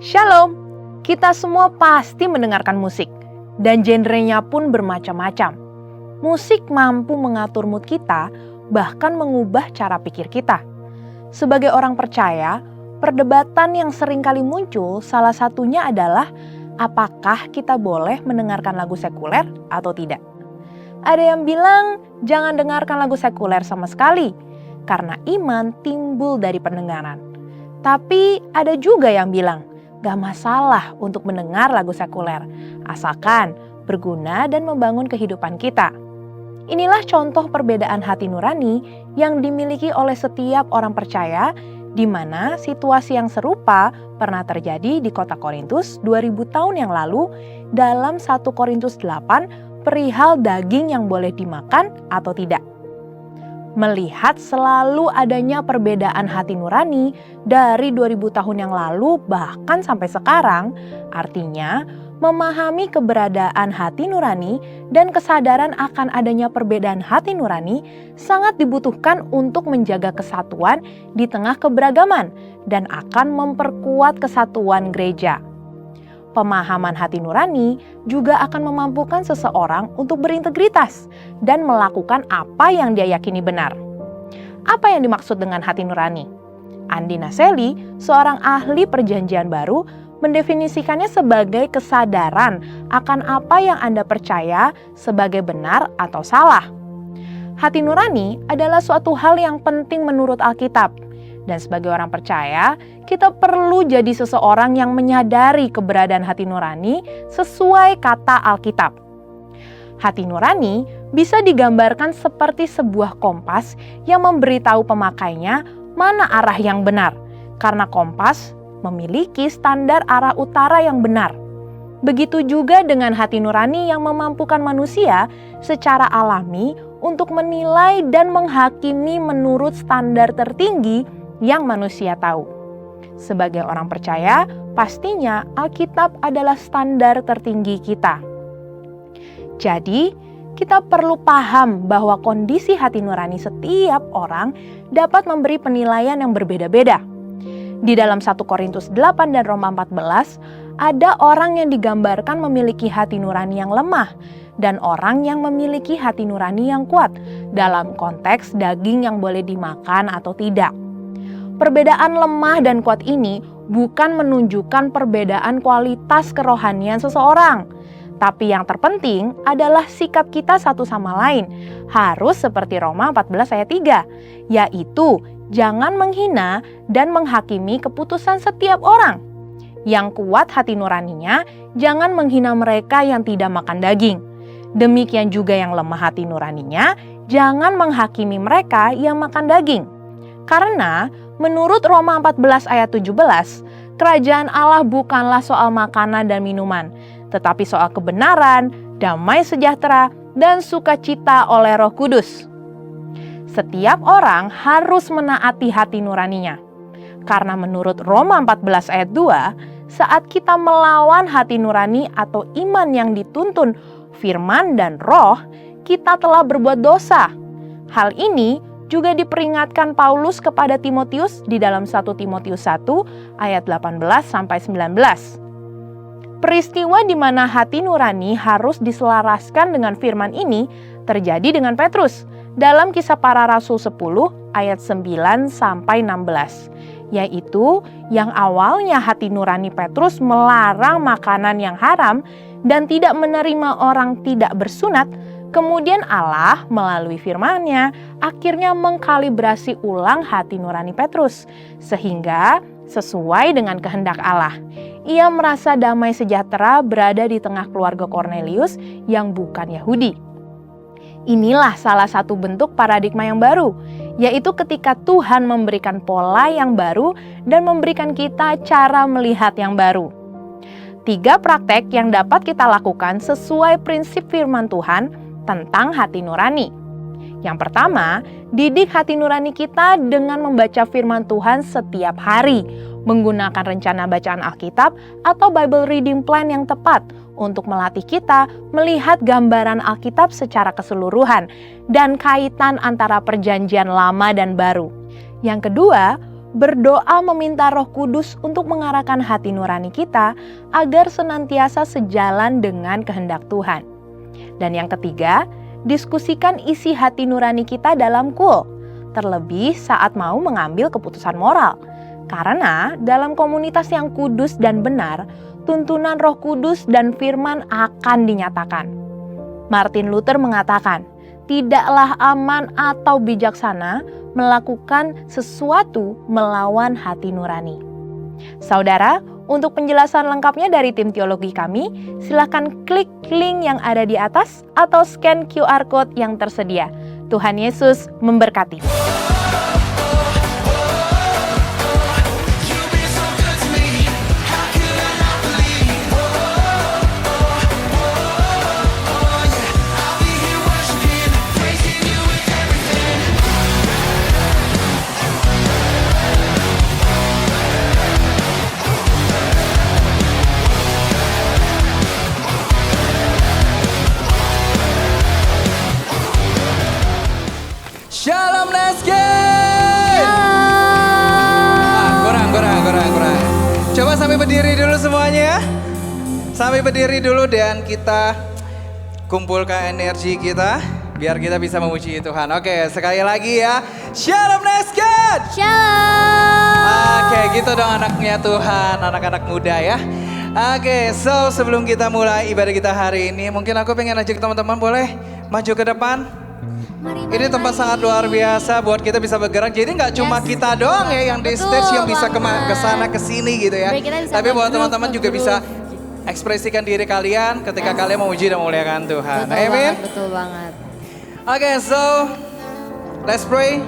Shalom, kita semua pasti mendengarkan musik, dan genrenya pun bermacam-macam. Musik mampu mengatur mood kita, bahkan mengubah cara pikir kita. Sebagai orang percaya, perdebatan yang sering kali muncul salah satunya adalah apakah kita boleh mendengarkan lagu sekuler atau tidak. Ada yang bilang jangan dengarkan lagu sekuler sama sekali, karena iman timbul dari pendengaran. Tapi ada juga yang bilang, gak masalah untuk mendengar lagu sekuler, asalkan berguna dan membangun kehidupan kita. Inilah contoh perbedaan hati nurani yang dimiliki oleh setiap orang percaya, di mana situasi yang serupa pernah terjadi di kota Korintus 2000 tahun yang lalu dalam 1 Korintus 8 perihal daging yang boleh dimakan atau tidak. Melihat selalu adanya perbedaan hati nurani dari 2000 tahun yang lalu bahkan sampai sekarang, artinya memahami keberadaan hati nurani dan kesadaran akan adanya perbedaan hati nurani sangat dibutuhkan untuk menjaga kesatuan di tengah keberagaman dan akan memperkuat kesatuan gereja. Pemahaman hati nurani juga akan memampukan seseorang untuk berintegritas dan melakukan apa yang dia yakini benar. Apa yang dimaksud dengan hati nurani? Andi Naseli, seorang ahli perjanjian baru, mendefinisikannya sebagai kesadaran akan apa yang Anda percaya sebagai benar atau salah. Hati nurani adalah suatu hal yang penting menurut Alkitab. Dan sebagai orang percaya, kita perlu jadi seseorang yang menyadari keberadaan hati nurani sesuai kata Alkitab. Hati nurani bisa digambarkan seperti sebuah kompas yang memberitahu pemakainya mana arah yang benar, karena kompas memiliki standar arah utara yang benar. Begitu juga dengan hati nurani yang memampukan manusia secara alami untuk menilai dan menghakimi menurut standar tertinggi yang manusia tahu. Sebagai orang percaya, pastinya Alkitab adalah standar tertinggi kita. Jadi, kita perlu paham bahwa kondisi hati nurani setiap orang dapat memberi penilaian yang berbeda-beda. Di dalam 1 Korintus 8 dan Roma 14, ada orang yang digambarkan memiliki hati nurani yang lemah dan orang yang memiliki hati nurani yang kuat dalam konteks daging yang boleh dimakan atau tidak. Perbedaan lemah dan kuat ini bukan menunjukkan perbedaan kualitas kerohanian seseorang. Tapi yang terpenting adalah sikap kita satu sama lain. Harus seperti Roma 14 ayat 3, yaitu jangan menghina dan menghakimi keputusan setiap orang. Yang kuat hati nuraninya, jangan menghina mereka yang tidak makan daging. Demikian juga yang lemah hati nuraninya, jangan menghakimi mereka yang makan daging. Karena menurut Roma 14 ayat 17, kerajaan Allah bukanlah soal makanan dan minuman, tetapi soal kebenaran, damai sejahtera, dan sukacita oleh Roh Kudus. Setiap orang harus menaati hati nuraninya. Karena menurut Roma 14 ayat 2, saat kita melawan hati nurani atau iman yang dituntun firman dan roh, kita telah berbuat dosa. Hal ini juga diperingatkan Paulus kepada Timotius di dalam 1 Timotius 1 ayat 18-19. Peristiwa di mana hati nurani harus diselaraskan dengan firman ini terjadi dengan Petrus dalam Kisah Para Rasul 10 ayat 9-16, yaitu yang awalnya hati nurani Petrus melarang makanan yang haram dan tidak menerima orang tidak bersunat. Kemudian Allah melalui firman-Nya akhirnya mengkalibrasi ulang hati nurani Petrus sehingga sesuai dengan kehendak Allah. Ia merasa damai sejahtera berada di tengah keluarga Kornelius yang bukan Yahudi. Inilah salah satu bentuk paradigma yang baru, yaitu ketika Tuhan memberikan pola yang baru dan memberikan kita cara melihat yang baru. 3 praktek yang dapat kita lakukan sesuai prinsip firman Tuhan tentang hati nurani. Yang pertama, didik hati nurani kita dengan membaca firman Tuhan setiap hari, menggunakan rencana bacaan Alkitab atau Bible Reading Plan yang tepat untuk melatih kita melihat gambaran Alkitab secara keseluruhan dan kaitan antara perjanjian lama dan baru. Yang kedua, berdoa meminta Roh Kudus untuk mengarahkan hati nurani kita agar senantiasa sejalan dengan kehendak Tuhan. Dan yang ketiga, diskusikan isi hati nurani kita dalam kul, terlebih saat mau mengambil keputusan moral. Karena dalam komunitas yang kudus dan benar, tuntunan Roh Kudus dan firman akan dinyatakan. Martin Luther mengatakan, tidaklah aman atau bijaksana melakukan sesuatu melawan hati nurani. Saudara, untuk penjelasan lengkapnya dari tim teologi kami, silakan klik link yang ada di atas atau scan QR Code yang tersedia. Tuhan Yesus memberkati. Shalom, let's go! Kurang. Coba sampai berdiri dulu semuanya ya. Sampai berdiri dulu dan kita kumpulkan energi kita biar kita bisa memuji Tuhan. Oke, sekali lagi ya. Shalom, let's go! Shalom. Oke, gitu dong anaknya Tuhan, anak-anak muda ya. Oke, so sebelum kita mulai ibadah kita hari ini, mungkin aku pengen ajak teman-teman boleh maju ke depan. Ini tempat sangat luar biasa buat kita bisa bergerak. Jadi nggak cuma kita doang ya yang di stage yang bisa ke sana ke sini gitu ya. Tapi buat teman-teman juga bisa ekspresikan diri kalian ketika kalian memuji dan memuliakan Tuhan. Amin. Betul banget. Oke, so let's pray.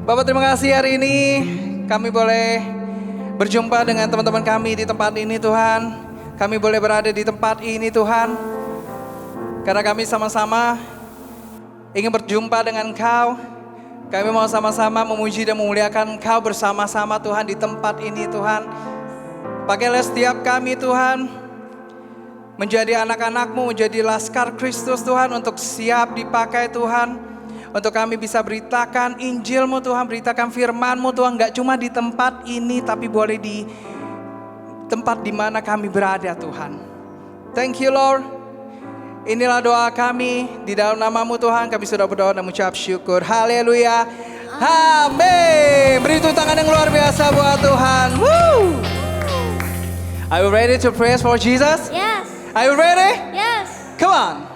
Bapak terima kasih hari ini kami boleh berjumpa dengan teman-teman kami di tempat ini Tuhan. Kami boleh berada di tempat ini Tuhan. Karena kami sama-sama ingin berjumpa dengan Engkau. Kami mau sama-sama memuji dan memuliakan Engkau bersama-sama Tuhan di tempat ini Tuhan. Pakailah setiap kami Tuhan menjadi anak-anak-Mu, menjadi laskar Kristus Tuhan untuk siap dipakai Tuhan. Untuk kami bisa beritakan Injil-Mu Tuhan, beritakan firman-Mu Tuhan. Gak cuma di tempat ini tapi boleh di tempat di mana kami berada Tuhan. Thank you Lord. Inilah doa kami di dalam nama-Mu Tuhan. Kami sudah berdoa dan mengucap syukur. Haleluya. Amin. Beri tepuk tangan yang luar biasa buat Tuhan. Woo. Are you ready to praise for Jesus? Yes. Are you ready? Yes. Come on.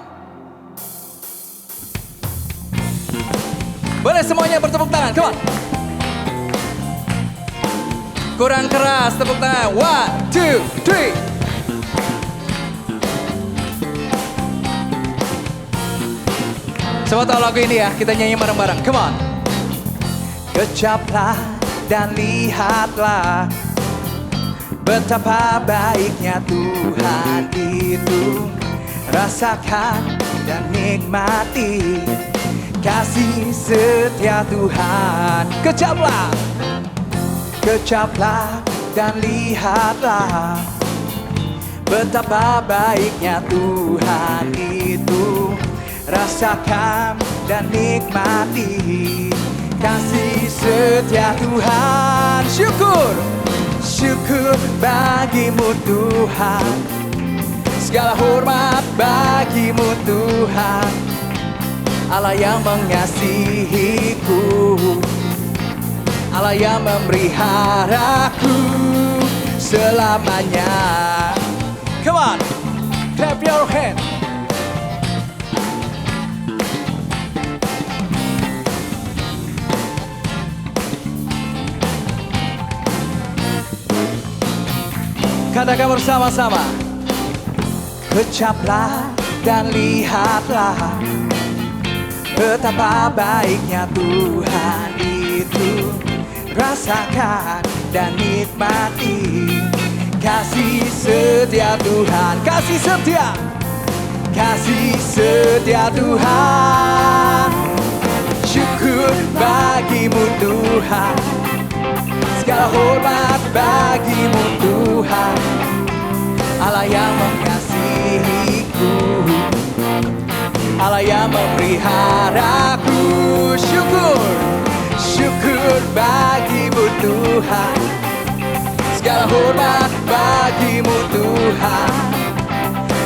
Boleh semuanya bertepuk tangan. Come on. Kurang keras tepuk tangan. 1, 2, 3. Coba tahu lagu ini ya, kita nyanyi bareng-bareng. Come on. Kecaplah dan lihatlah betapa baiknya Tuhan itu. Rasakan dan nikmati kasih setia Tuhan. Kecaplah dan lihatlah betapa baiknya Tuhan itu. Rasakan dan nikmati kasih setia Tuhan. Syukur bagimu Tuhan. Segala hormat bagimu Tuhan. Allah yang mengasihiku, Allah yang memeliharaku selamanya. Come on, clap your hand. Katakan bersama-sama. Kecaplah dan lihatlah betapa baiknya Tuhan itu. Rasakan dan nikmati kasih setia Tuhan. Kasih setia Tuhan. Syukur bagimu Tuhan. Segala hormat bagimu Tuhan. Allah yang mengasihiku, Allah yang memeliharaku. Syukur syukur bagimu Tuhan. Segala hormat bagimu Tuhan,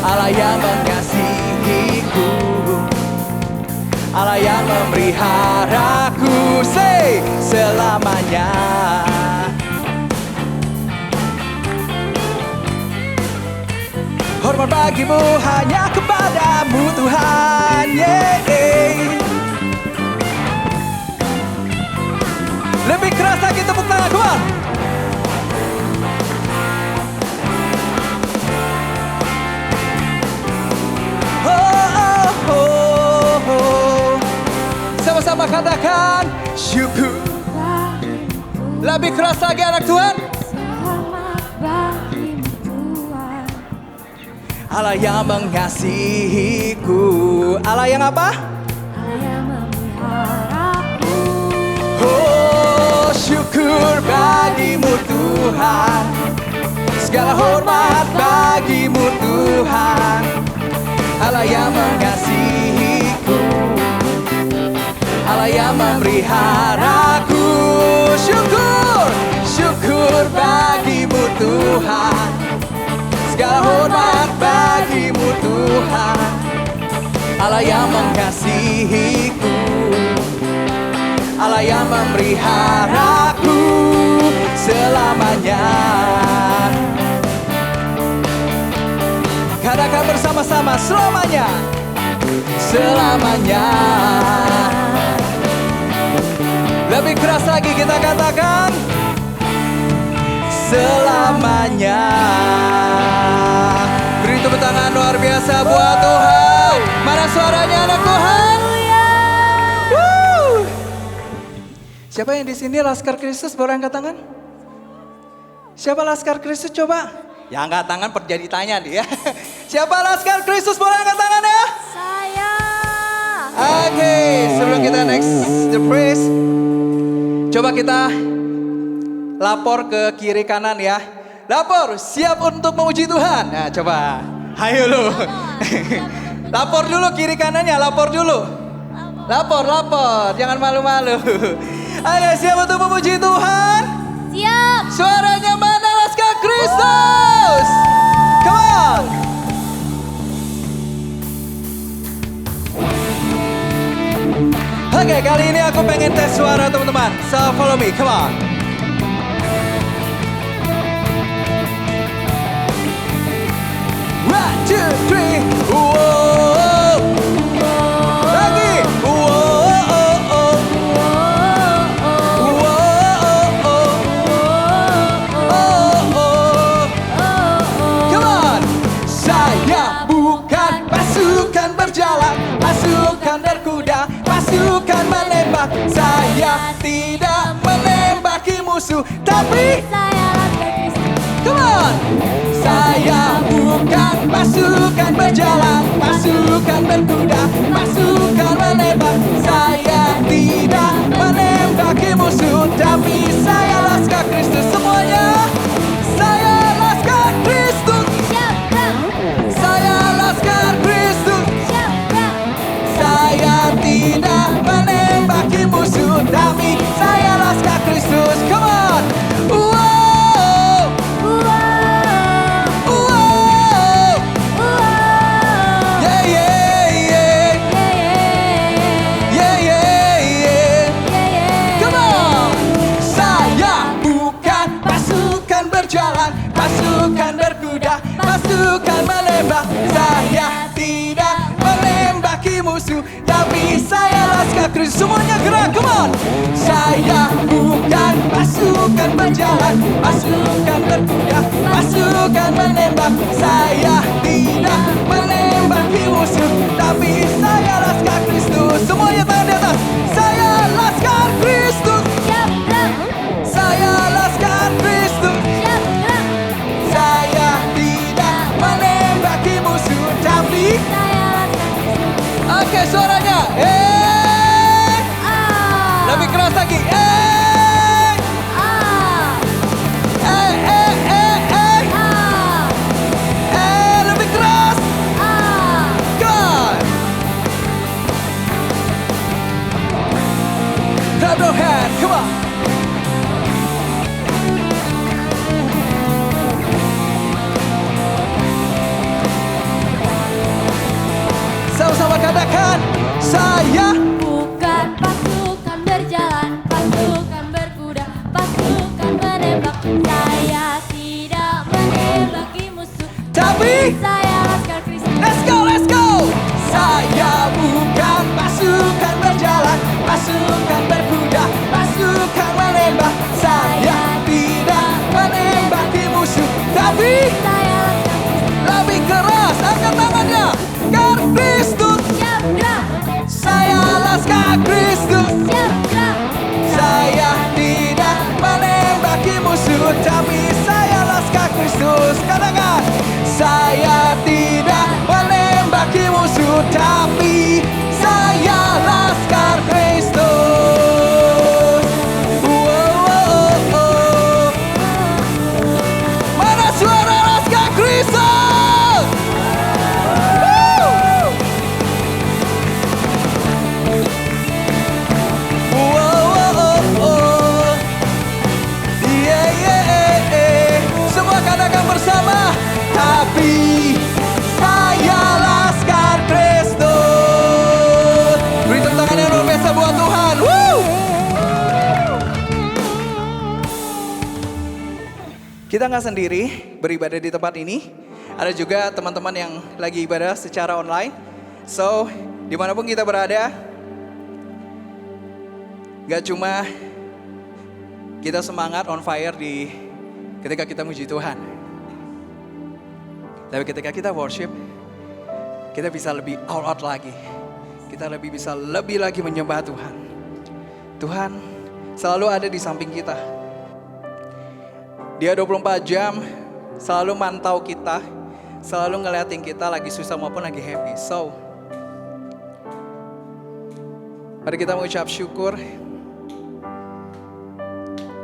Allah yang mengasihiku, Allah yang memeliharaku, say, selamanya. Hormat bagimu hanya kepadamu Tuhan, yeah. Lebih keras lagi tepuk tangan, come on. Sama-sama katakan syukur. Lebih keras lagi anak Tuhan. Allah yang mengasihiku, Allah yang apa? Allah yang memeliharaku. Oh, syukur bagimu Tuhan. Segala hormat bagimu Tuhan, Allah yang mengasihiku, Allah yang memeliharaku. Syukur, syukur bagimu Tuhan. Segala hormat bagimu Tuhan, Allah yang mengasihiku, Allah yang memeliharaku selamanya. Katakan bersama-sama, selamanya, selamanya. Lebih keras lagi kita katakan, selamanya. Beri tepuk tangan luar biasa buat Tuhan. Mana suaranya anak Tuhan? Woo. Siapa yang di sini Laskar Kristus? Boleh angkat tangan? Siapa Laskar Kristus coba? Ya angkat tangan jadi tanya nih ya. Siapa Laskar Kristus? Boleh angkat tangan ya? Saya. Oke, sebelum kita next the praise, coba kita lapor ke kiri kanan ya. Lapor, siap untuk memuji Tuhan. Nah coba, ayo lu. Lapor dulu kiri kanannya, lapor dulu. Lapor, jangan malu-malu. Ayo siap untuk memuji Tuhan. Siap. Suaranya mana Laskar Kristus? Come on. Oke, kali ini aku pengen tes suara teman-teman. So follow me, come on. One, two, three. Whoa. Lagi. Whoa. Come on. Saya bukan pasukan berjalan, pasukan berkuda, pasukan menembak. Saya tidak menembaki musuh, tapi Saya Laskar Kristus. come on. Saya bukan pasukan berjalan, pasukan berkuda, pasukan menembak. Saya tidak menembaki musuh, tapi saya Laskar Kristus. Semuanya, saya Laskar Kristus. Siap, Bro. Saya Laskar Kristus. Siap, Bro. Saya tidak menembaki musuh, tapi saya Laskar Kristus. Come on. Wow. Wow. Wow. Wow. Yeah, yeah, yeah. Yeah, yeah, yeah. Come on. Saya bukan pasukan berjalan, pasukan berkuda, pasukan menembak. Saya tidak menembaki musuh, tapi saya Laskar Kristus. Semuanya gerak, come on. Saya bukan pasukan berjalan, pasukan berkuda, pasukan menembak. Saya tidak menembaki musuh, tapi saya Laskar Kristus. Semuanya tangan di atas. Saya Laskar Kristus. Siap, Bro. Saya Laskar Kristus. Siap, Bro. Saya tidak menembaki musuh, tapi Saya Laskar Kristus. oke suaranya. Ah. Lebih keras lagi. Ah. Ah. Lebih keras. Ah. Come on. Saya Laskar Kristus. Let's go, let's go. Saya bukan pasukan berjalan, pasukan berkuda, pasukan menembak. Saya tidak menembaki musuh, tapi Saya Laskar Kristus. lebih keras. Angkat tangannya. Laskar Kristus. Siap gerak. Saya Laskar Kristus. Siap gerak. Saya tidak menembaki musuh, tapi saya Laskar Kristus. Katakan, saya tidak menembaki musuh, tapi saya Laskar Kristus. Wow. Mana suara Laskar Kristus? Woo. Wow. Yeah. Semua katakan bersama, tapi saya Laskar Kristus. Beri tepuk tangan yang luar biasa buat Tuhan. Woo! Kita nggak sendiri beribadah di tempat ini. Ada juga teman-teman yang lagi ibadah secara online. So, dimanapun kita berada, gak cuma kita semangat on fire di ketika kita muji Tuhan, tapi ketika kita worship, kita bisa lebih all out lagi. Kita bisa lebih lagi menyembah Tuhan. Tuhan selalu ada di samping kita. Dia 24 jam selalu mantau kita, selalu ngeliatin kita lagi susah maupun lagi happy. So, mari kita mengucap syukur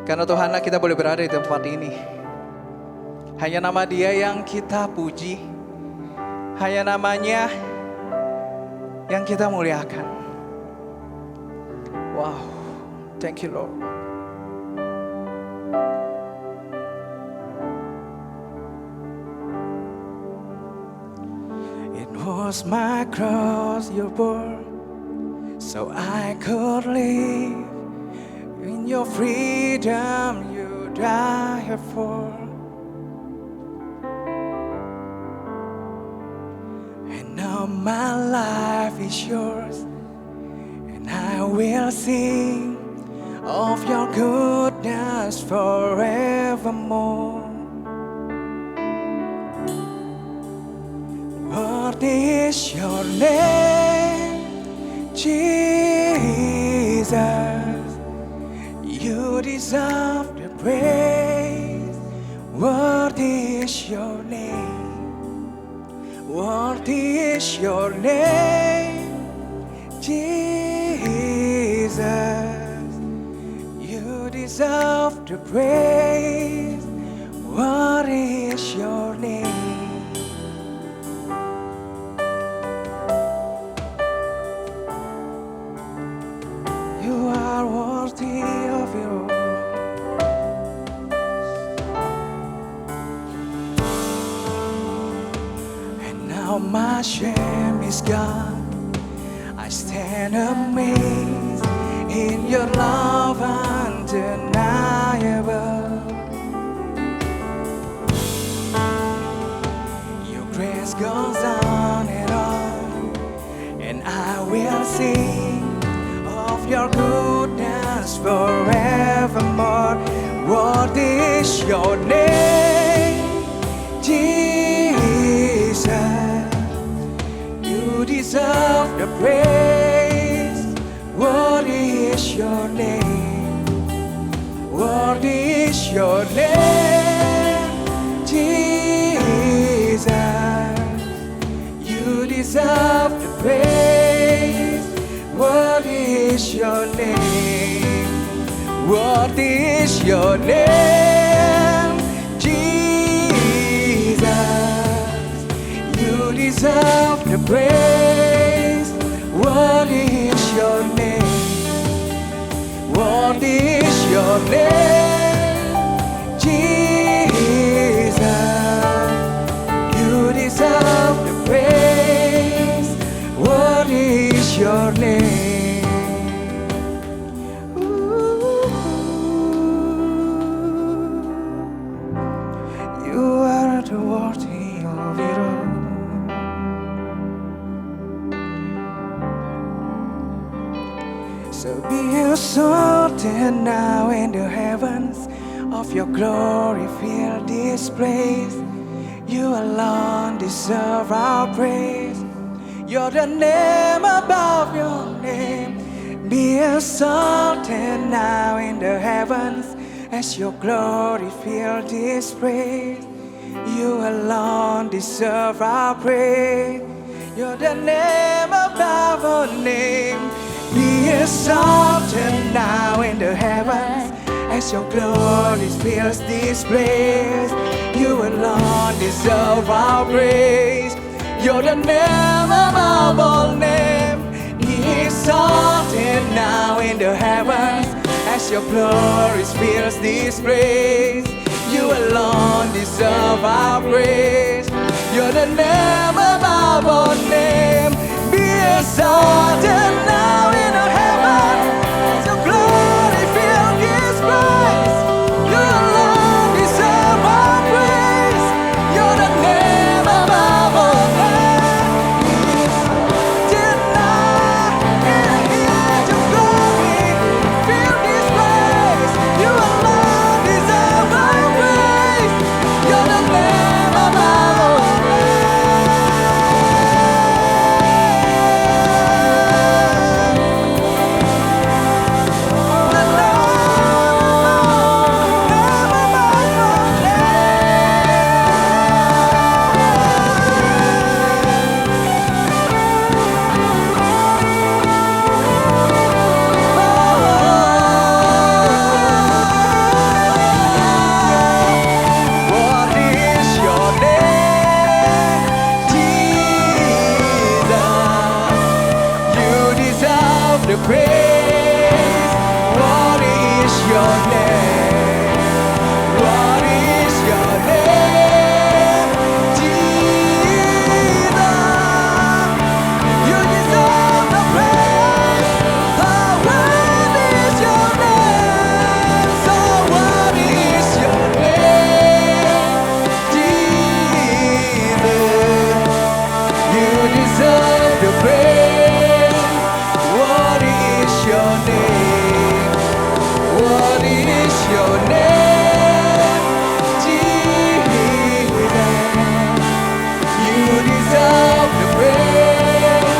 karena Tuhanlah kita boleh berada di tempat ini. Hanya nama Dia yang kita puji, hanya namanya yang kita muliakan. Wow, thank you Lord. It was my cross you bore, so I could live in your freedom you died for. And now my life is yours, and I will sing of your goodness forevermore. What is your name, Jesus? You deserve the praise. What is your name? What is your name, Jesus? You deserve the praise. What is your name? You are worthy of it all. And now my shame is gone. I stand amazed in your love undeniable. Your grace goes on and on, and I will sing of your goodness forevermore. What is your name, Jesus? You deserve the praise. What is your name? What is your name, Jesus? You deserve the praise. What is your name? What is your name, Jesus? You deserve the praise. What is your name? What is your name, Jesus? You deserve the praise. What is your name? Ooh, you are the worthy of it all. exalted now in the heavens. Of your glory fill this place. You alone deserve our praise. You're the name above your name. Be exalted now in the heavens as your glory fill this place. You alone deserve our praise. You're the name above all name. Be exalted now in the heavens as your glory fills this place. You alone deserve our praise. You're the name above all name. Be exalted now in the heavens as your glory fills this place. You alone deserve our praise. You're the name above all name. Be exalted now in the heavens as your glory fills this place. You alone deserve our praise. You're the name above all name. Be exalted now in the heavens. Your glory fill this place. You alone deserve our praise. You're the name above all What is your name, Jesus? You deserve the praise. What is your name? What is your name, Jesus? You deserve the praise. Oh, what is your name? So what is your name, Jesus? You deserve the praise. What is your name? What is your name, Jesus? You deserve the praise.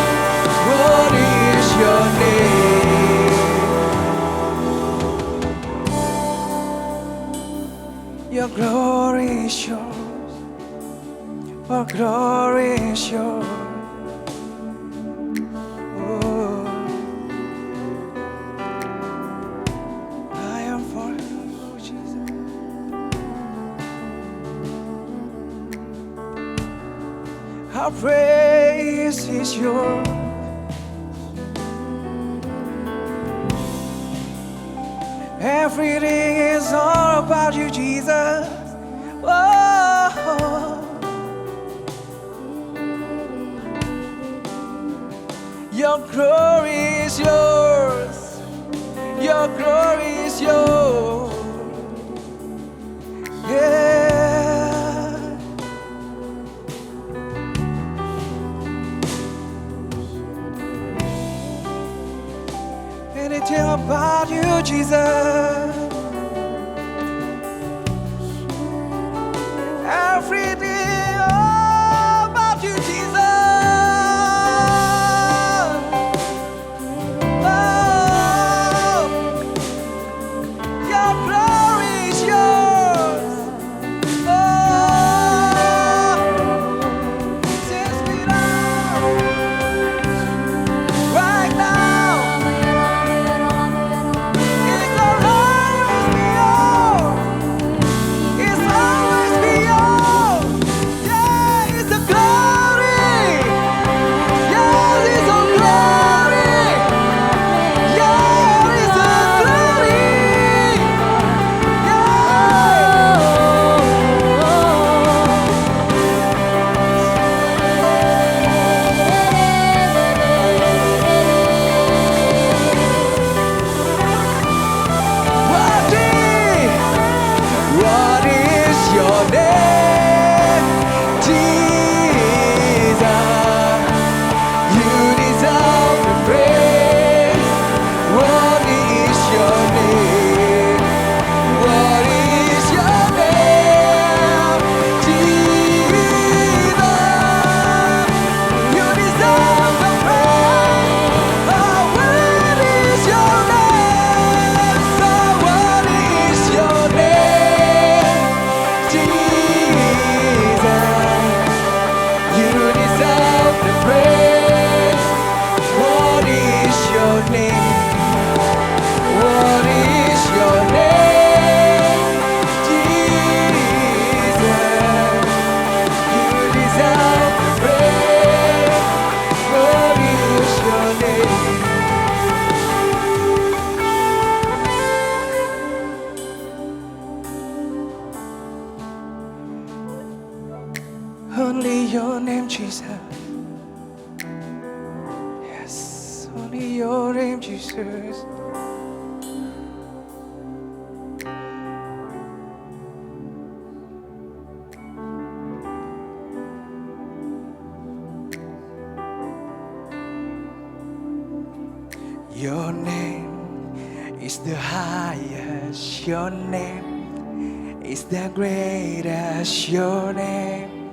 What is your name? Your glory is yours. Your glory is yours. Oh, I am for you, Jesus. Our praise is yours. Everything is all about you, Jesus. Oh, your glory is yours. Your glory is yours. Yeah. Anything about you, Jesus. Everything about you, Jesus. Oh, your glory is yours. Oh, since we love right now, it's all Only your name, Jesus. Yes, only your name, Jesus. Your name is the highest. Your name is the greatest. Your name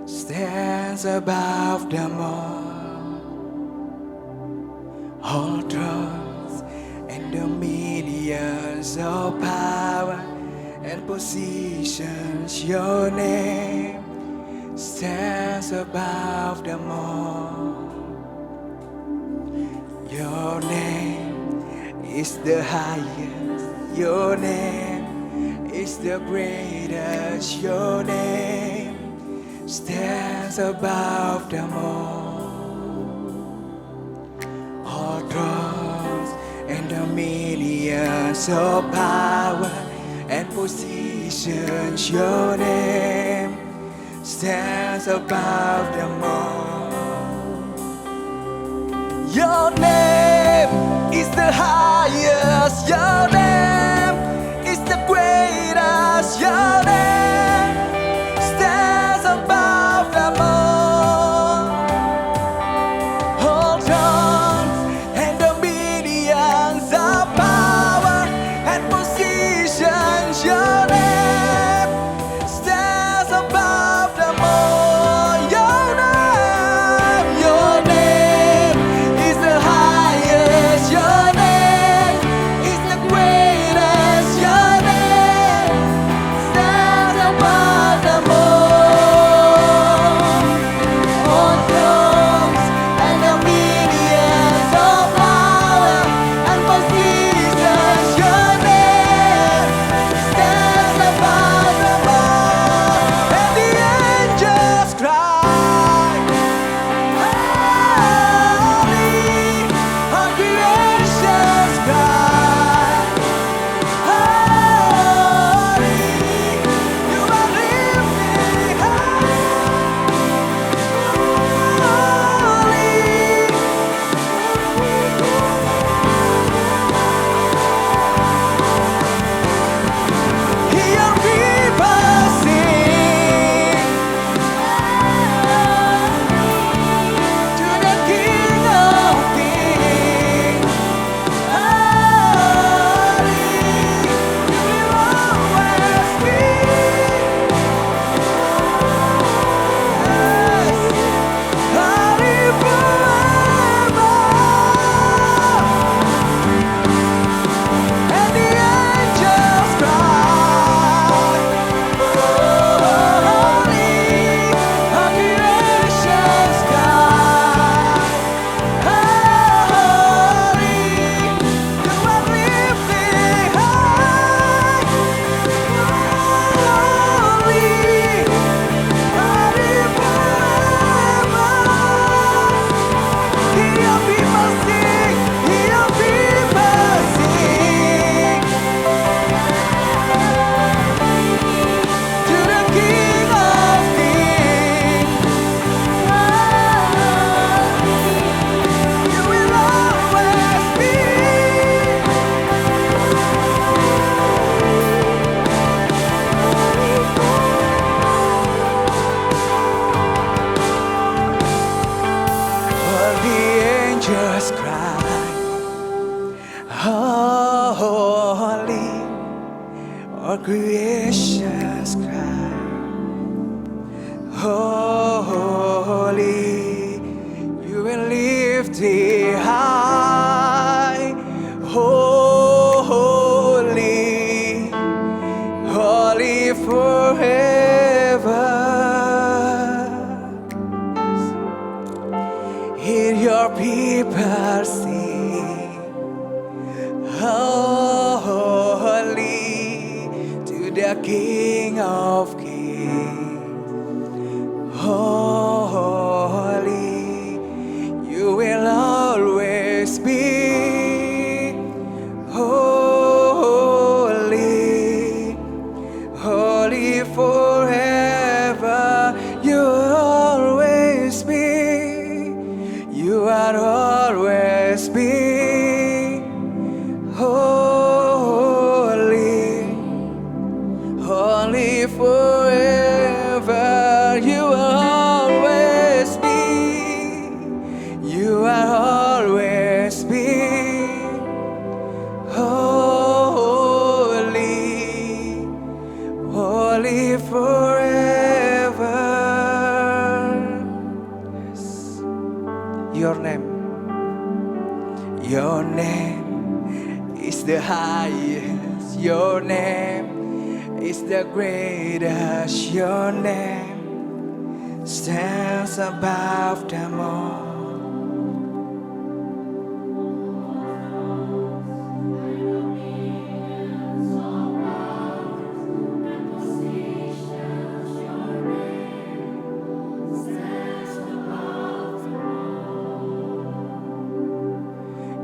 stands above them all thrones and dominions, all power and positions. Your name stands above them all. Your name is the highest. Your name is the greatest. Your name stands above them all thrones and dominions, all power and positions. Your name stands above them all. Your name is the highest. Your name is the greatest. Your name stands above them all thrones and dominions, of power and positions. Your name stands above them all. Your name is the highest. Your name is the greatest. Your name stands above them all thrones and dominions, all power and positions. Your name stands above them all, and the angels cry, holy, all creations cry, holy, you are lifted high. Hear people sing to the King of Kings. Holy, you will always be. Yes, holy forever. And the angels cry, holy, all creations cry, holy, you are lifted high, holy, holy forever. Hear your people sing, hear your people sing to the King of Kings. You will always be. All the angels cry, holy, all creations cry, holy, you will lift it high, holy, holy forever. Hear your people sing, holy, to the King of Kings. Holy, you will always be. Holy, holy forever. You Holy forever, you will always be. You will always be holy, holy forever. Yes. Your name is the highest. Your name is the greatest. Your name stands above them all.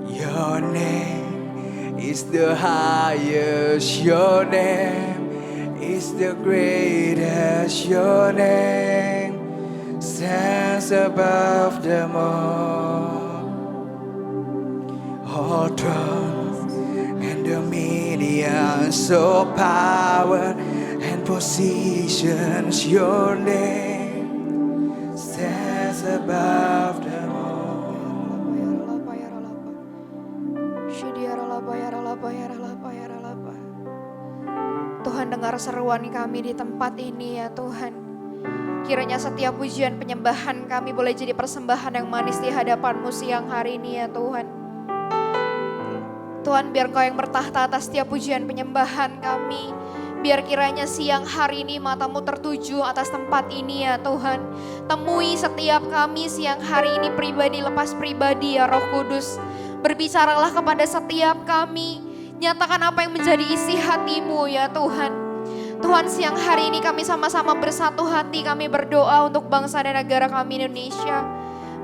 Your name is the highest. Your name is the greatest. Your name stands above them all. All thrones and dominions, all power and positions. Your name stands above them all. Tuhan, dengar seruan kami di tempat ini ya Tuhan. Kiranya setiap pujian penyembahan kami boleh jadi persembahan yang manis di hadapan-Mu siang hari ini ya Tuhan. Tuhan, biar Kau yang bertahta atas setiap pujian penyembahan kami. Biar kiranya siang hari ini mata-Mu tertuju atas tempat ini ya Tuhan. Temui setiap kami siang hari ini pribadi lepas pribadi ya Roh Kudus. Berbicaralah kepada setiap kami. Nyatakan apa yang menjadi isi hati-Mu ya Tuhan. Tuhan, siang hari ini kami sama-sama bersatu hati, kami berdoa untuk bangsa dan negara kami Indonesia.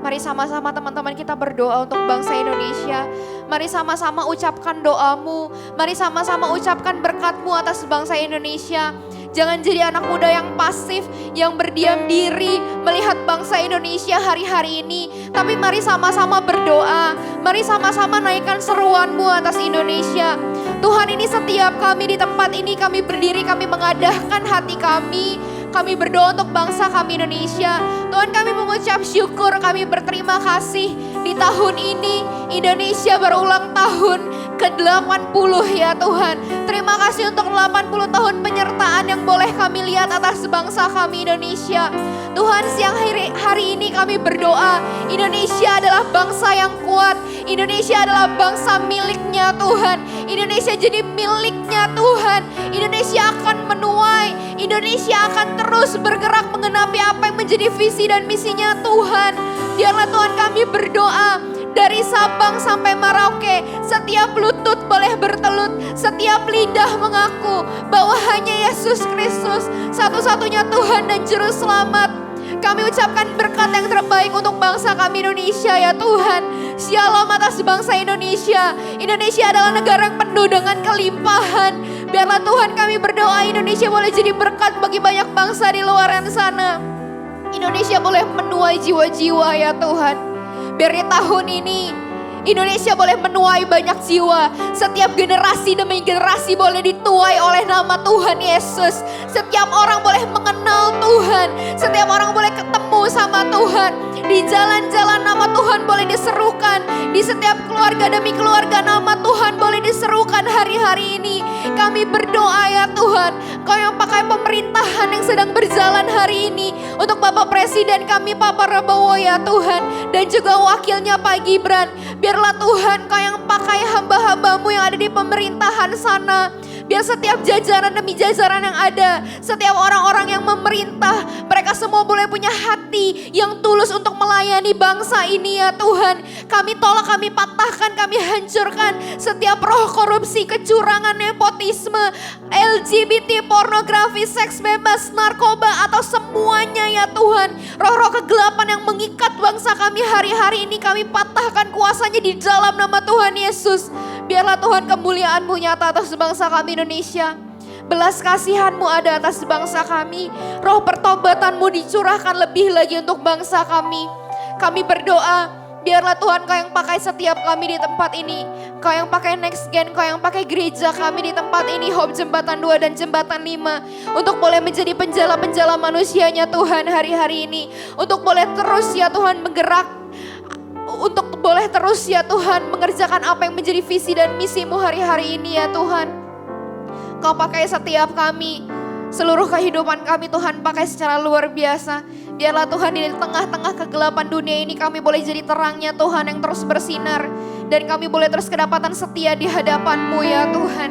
Mari sama-sama teman-teman kita berdoa untuk bangsa Indonesia. Mari sama-sama ucapkan doa-Mu. Mari sama-sama ucapkan berkat-Mu atas bangsa Indonesia. Jangan jadi anak muda yang pasif, yang berdiam diri melihat bangsa Indonesia hari-hari ini. Tapi mari sama-sama berdoa, mari sama-sama naikkan seruan-Mu atas Indonesia. Tuhan, ini setiap kami di tempat ini kami berdiri, kami mengadahkan hati kami. Kami berdoa untuk bangsa kami Indonesia. Tuhan, kami mengucap syukur, kami berterima kasih. Di tahun ini Indonesia berulang tahun ke-80 ya Tuhan. Terima kasih untuk 80 tahun penyertaan yang boleh kami lihat atas bangsa kami Indonesia. Tuhan, siang hari ini kami berdoa, Indonesia adalah bangsa yang kuat. Indonesia adalah bangsa miliknya Tuhan. Indonesia jadi miliknya Tuhan. Indonesia akan menuai. Indonesia akan terus bergerak menggenapi apa yang menjadi visi dan misinya Tuhan. Biarlah Tuhan kami berdoa, dari Sabang sampai Merauke, setiap lutut boleh bertelut, setiap lidah mengaku bahwa hanya Yesus Kristus satu-satunya Tuhan dan Juru Selamat. Kami ucapkan berkat yang terbaik untuk bangsa kami Indonesia ya Tuhan. Shalom atas bangsa Indonesia. Indonesia adalah negara yang penuh dengan kelimpahan. Biarlah Tuhan kami berdoa Indonesia boleh jadi berkat bagi banyak bangsa di luar sana. Indonesia boleh menuai jiwa-jiwa ya Tuhan. Biar di tahun ini Indonesia boleh menuai banyak jiwa. Setiap generasi demi generasi boleh dituai oleh nama Tuhan Yesus. Setiap orang boleh mengenal Tuhan. Setiap orang boleh ketemu sama Tuhan. Di jalan-jalan nama Tuhan boleh diserukan. Di setiap keluarga demi keluarga nama Tuhan boleh diserukan hari-hari ini. Kami berdoa ya Tuhan, Kau yang pakai pemerintahan yang sedang berjalan hari ini. Untuk Bapak Presiden kami Pak Prabowo ya Tuhan. Dan juga wakilnya Pak Gibran. Biarlah Tuhan Kau yang pakai hamba-hambamu yang ada di pemerintahan sana. Biar setiap jajaran demi jajaran yang ada, setiap orang-orang yang memerintah, mereka semua boleh punya hati yang tulus untuk melayani bangsa ini ya Tuhan. Kami tolak, kami patahkan, kami hancurkan setiap roh korupsi, kecurangan, nepotisme, LGBT, pornografi, seks bebas, narkoba atau semuanya ya Tuhan. Roh-roh kegelapan yang mengikat bangsa kami hari-hari ini kami patahkan kuasanya di dalam nama Tuhan Yesus. Biarlah Tuhan kemuliaan-Mu nyata atas bangsa kami Indonesia. Belas kasihan-Mu ada atas bangsa kami. Roh pertobatan-Mu dicurahkan lebih lagi untuk bangsa kami. Kami berdoa, Biarlah Tuhan Kau yang pakai setiap kami di tempat ini. Kau yang pakai Next Gen, Kau yang pakai gereja kami di tempat ini, Hope Jembatan 2 dan Jembatan 5. Untuk boleh menjadi penjala-penjala manusianya Tuhan hari-hari ini. Untuk boleh terus ya Tuhan bergerak. Untuk boleh terus ya Tuhan mengerjakan apa yang menjadi visi dan misimu hari-hari ini ya Tuhan. Kau pakai setiap kami. Seluruh kehidupan kami Tuhan pakai secara luar biasa. Biarlah Tuhan di tengah-tengah kegelapan dunia ini kami boleh jadi terangnya Tuhan yang terus bersinar. Dan kami boleh terus kedapatan setia di hadapan-Mu ya Tuhan.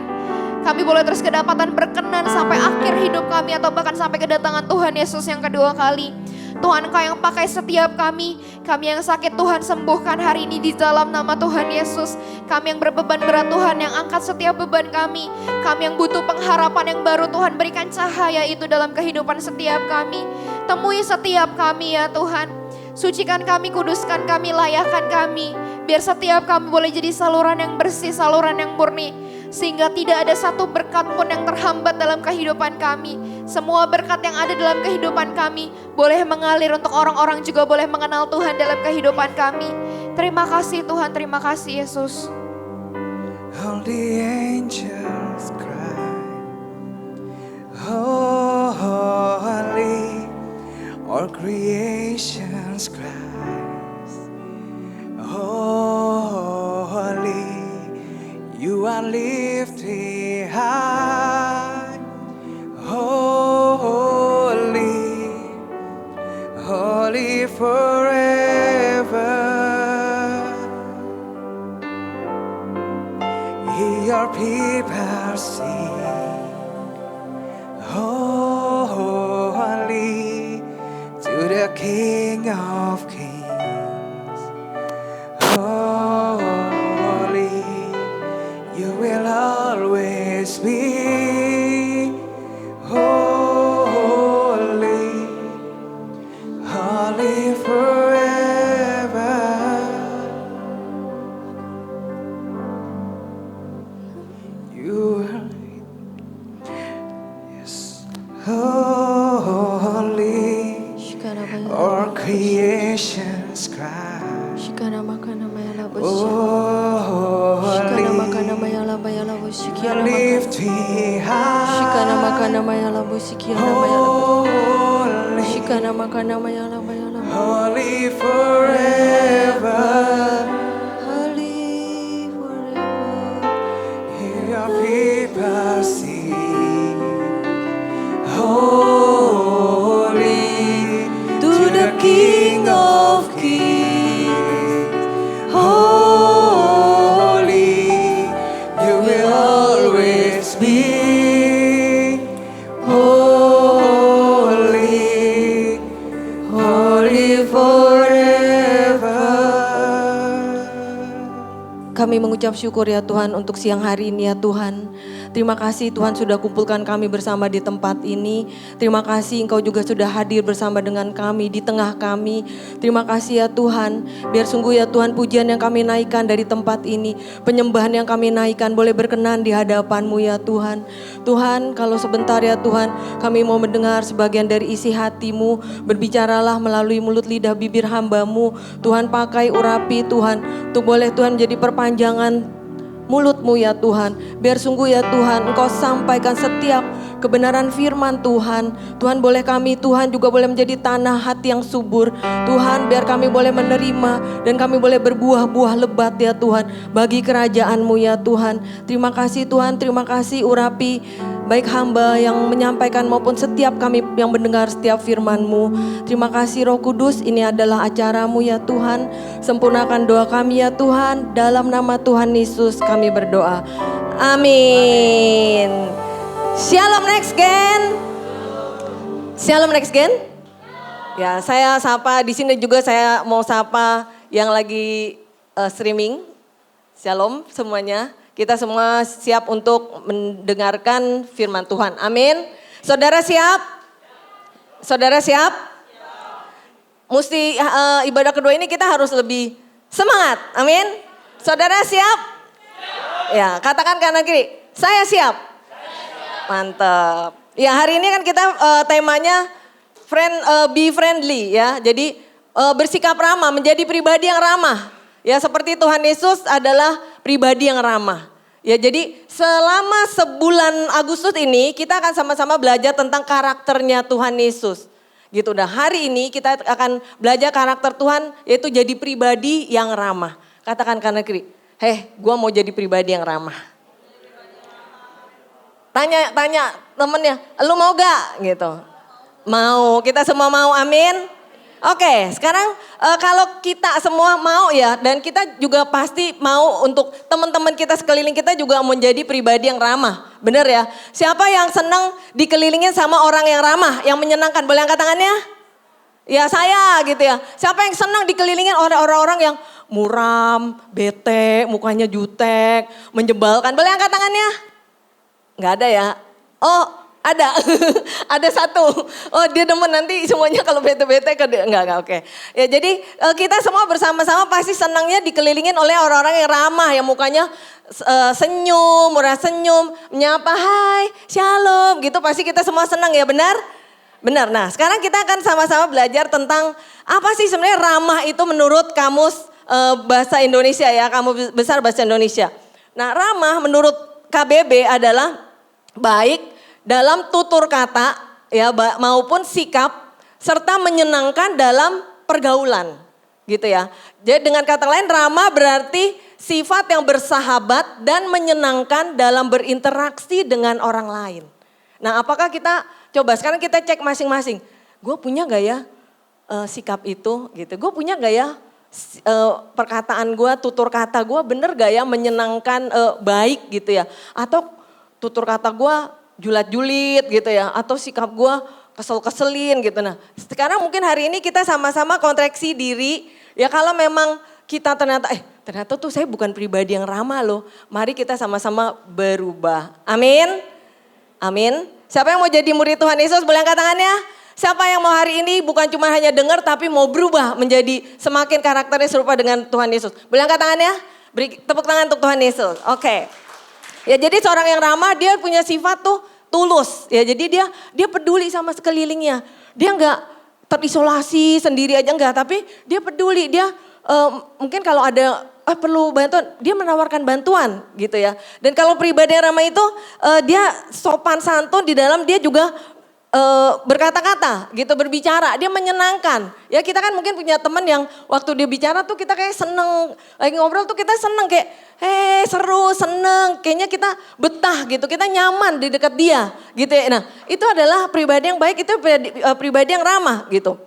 Kami boleh terus kedapatan berkenan sampai akhir hidup kami atau bahkan sampai kedatangan Tuhan Yesus yang kedua kali. Tuhan Kau yang pakai setiap kami yang sakit Tuhan sembuhkan hari ini di dalam nama Tuhan Yesus. Kami yang berbeban berat Tuhan yang angkat setiap beban kami yang butuh pengharapan yang baru Tuhan berikan cahaya itu dalam kehidupan setiap kami. Temui setiap kami ya Tuhan. Sucikan kami, kuduskan kami, layakkan kami. Biar setiap kami boleh jadi saluran yang bersih, saluran yang murni. Sehingga tidak ada satu berkat pun yang terhambat dalam kehidupan kami. Semua berkat yang ada dalam kehidupan kami boleh mengalir untuk orang-orang juga boleh mengenal Tuhan dalam kehidupan kami. Terima kasih Tuhan, terima kasih Yesus. All the angels cry, oh, holy, all creations cries, oh, holy, you are lifted high, oh, holy, holy forever. Your people sing, holy to the King of Kings. Holy, you will always be. Holy, holy forever. You are, yes, holy, all creations cry. Oh, holy, you lift me high. Holy, holy forever. Your people sing, holy to the King of Kings. Holy, you will always be. Holy, holy forever. Kami mengucap syukur ya Tuhan untuk siang hari ini ya Tuhan. Terima kasih Tuhan sudah kumpulkan kami bersama di tempat ini. Terima kasih Engkau juga sudah hadir bersama dengan kami di tengah kami. Terima kasih ya Tuhan. Biar sungguh ya Tuhan pujian yang kami naikkan dari tempat ini. Penyembahan yang kami naikkan boleh berkenan di hadapan-Mu ya Tuhan. Tuhan kalau sebentar ya Tuhan kami mau mendengar sebagian dari isi hati-Mu. Berbicaralah melalui mulut lidah bibir hamba-Mu. Tuhan pakai urapi Tuhan. Untuk boleh Tuhan menjadi perpanjangan mulut-Mu ya Tuhan. Biar sungguh ya Tuhan Engkau sampaikan setiap kebenaran firman Tuhan. Tuhan boleh kami Tuhan juga boleh menjadi tanah hati yang subur. Tuhan biar kami boleh menerima dan kami boleh berbuah-buah lebat ya Tuhan. Bagi kerajaan-Mu ya Tuhan. Terima kasih Tuhan, terima kasih urapi baik hamba yang menyampaikan maupun setiap kami yang mendengar setiap firman-Mu. Terima kasih Roh Kudus, ini adalah acara-Mu ya Tuhan. Sempurnakan doa kami ya Tuhan. Dalam nama Tuhan Yesus kami berdoa. Amin. Shalom Next Gen. Shalom Next Gen. Ya, saya sapa di sini juga saya mau sapa yang lagi streaming. Shalom semuanya. Kita semua siap untuk mendengarkan firman Tuhan. Amin. Saudara siap? Saudara siap? Mesti ibadah kedua ini kita harus lebih semangat. Amin. Saudara siap? Ya, katakan kanan kiri. Saya siap. Mantap. Ya, hari ini kan kita temanya be friendly ya. Jadi bersikap ramah, menjadi pribadi yang ramah. Ya seperti Tuhan Yesus adalah pribadi yang ramah. Ya jadi selama sebulan Agustus ini kita akan sama-sama belajar tentang karakternya Tuhan Yesus. Gitu. Nah hari ini kita akan belajar karakter Tuhan yaitu jadi pribadi yang ramah. Katakan kanan kiri, gue mau jadi pribadi yang ramah. Tanya temennya, lu mau gak? Gitu. Mau, kita semua mau, amin. Oke, sekarang kalau kita semua mau ya, dan kita juga pasti mau untuk teman-teman kita sekeliling kita juga menjadi pribadi yang ramah. Bener ya? Siapa yang senang dikelilingin sama orang yang ramah, yang menyenangkan? Boleh angkat tangannya? Ya saya gitu ya. Siapa yang senang dikelilingin oleh orang-orang yang muram, bete, mukanya jutek, menjebalkan? Boleh angkat tangannya? Nggak ada ya? Oh ada, ada satu. Oh dia demen nanti semuanya kalau bete-bete enggak oke. Ya jadi kita semua bersama-sama pasti senangnya dikelilingin oleh orang-orang yang ramah, yang mukanya senyum, murah senyum, menyapa hai, shalom gitu pasti kita semua senang ya benar? Benar. Nah sekarang kita akan sama-sama belajar tentang apa sih sebenarnya ramah itu menurut kamus bahasa Indonesia ya, Kamus Besar Bahasa Indonesia. Nah ramah menurut KBB adalah baik dalam tutur kata ya maupun sikap serta menyenangkan dalam pergaulan gitu ya. Jadi dengan kata lain ramah berarti sifat yang bersahabat dan menyenangkan dalam berinteraksi dengan orang lain. Nah apakah kita coba sekarang kita cek masing-masing. Gue punya gak ya sikap itu gitu. Gue punya gak ya perkataan gue, tutur kata gue bener gak ya menyenangkan baik gitu ya. Atau tutur kata gue julat-julit gitu ya, atau sikap gue kesel-keselin gitu. Nah sekarang mungkin hari ini kita sama-sama kontreksi diri, ya kalau memang kita ternyata tuh saya bukan pribadi yang ramah loh. Mari kita sama-sama berubah, amin, amin. Siapa yang mau jadi murid Tuhan Yesus boleh angkat tangannya? Siapa yang mau hari ini bukan cuma hanya dengar tapi mau berubah menjadi semakin karakternya serupa dengan Tuhan Yesus? Boleh angkat tangannya? Beri tepuk tangan untuk Tuhan Yesus, oke. Ya jadi seorang yang ramah dia punya sifat tuh tulus. Ya jadi dia peduli sama sekelilingnya. Dia nggak terisolasi sendiri aja enggak, tapi dia peduli. Dia mungkin kalau ada perlu bantuan, dia menawarkan bantuan gitu ya. Dan kalau pribadi yang ramah itu dia sopan santun di dalam dia juga berkata-kata gitu, berbicara, dia menyenangkan. Ya kita kan mungkin punya teman yang waktu dia bicara tuh kita kayak seneng, lagi ngobrol tuh kita seneng kayak seru, seneng, kayaknya kita betah gitu, kita nyaman di dekat dia gitu ya. Nah itu adalah pribadi yang baik, itu pribadi yang ramah gitu.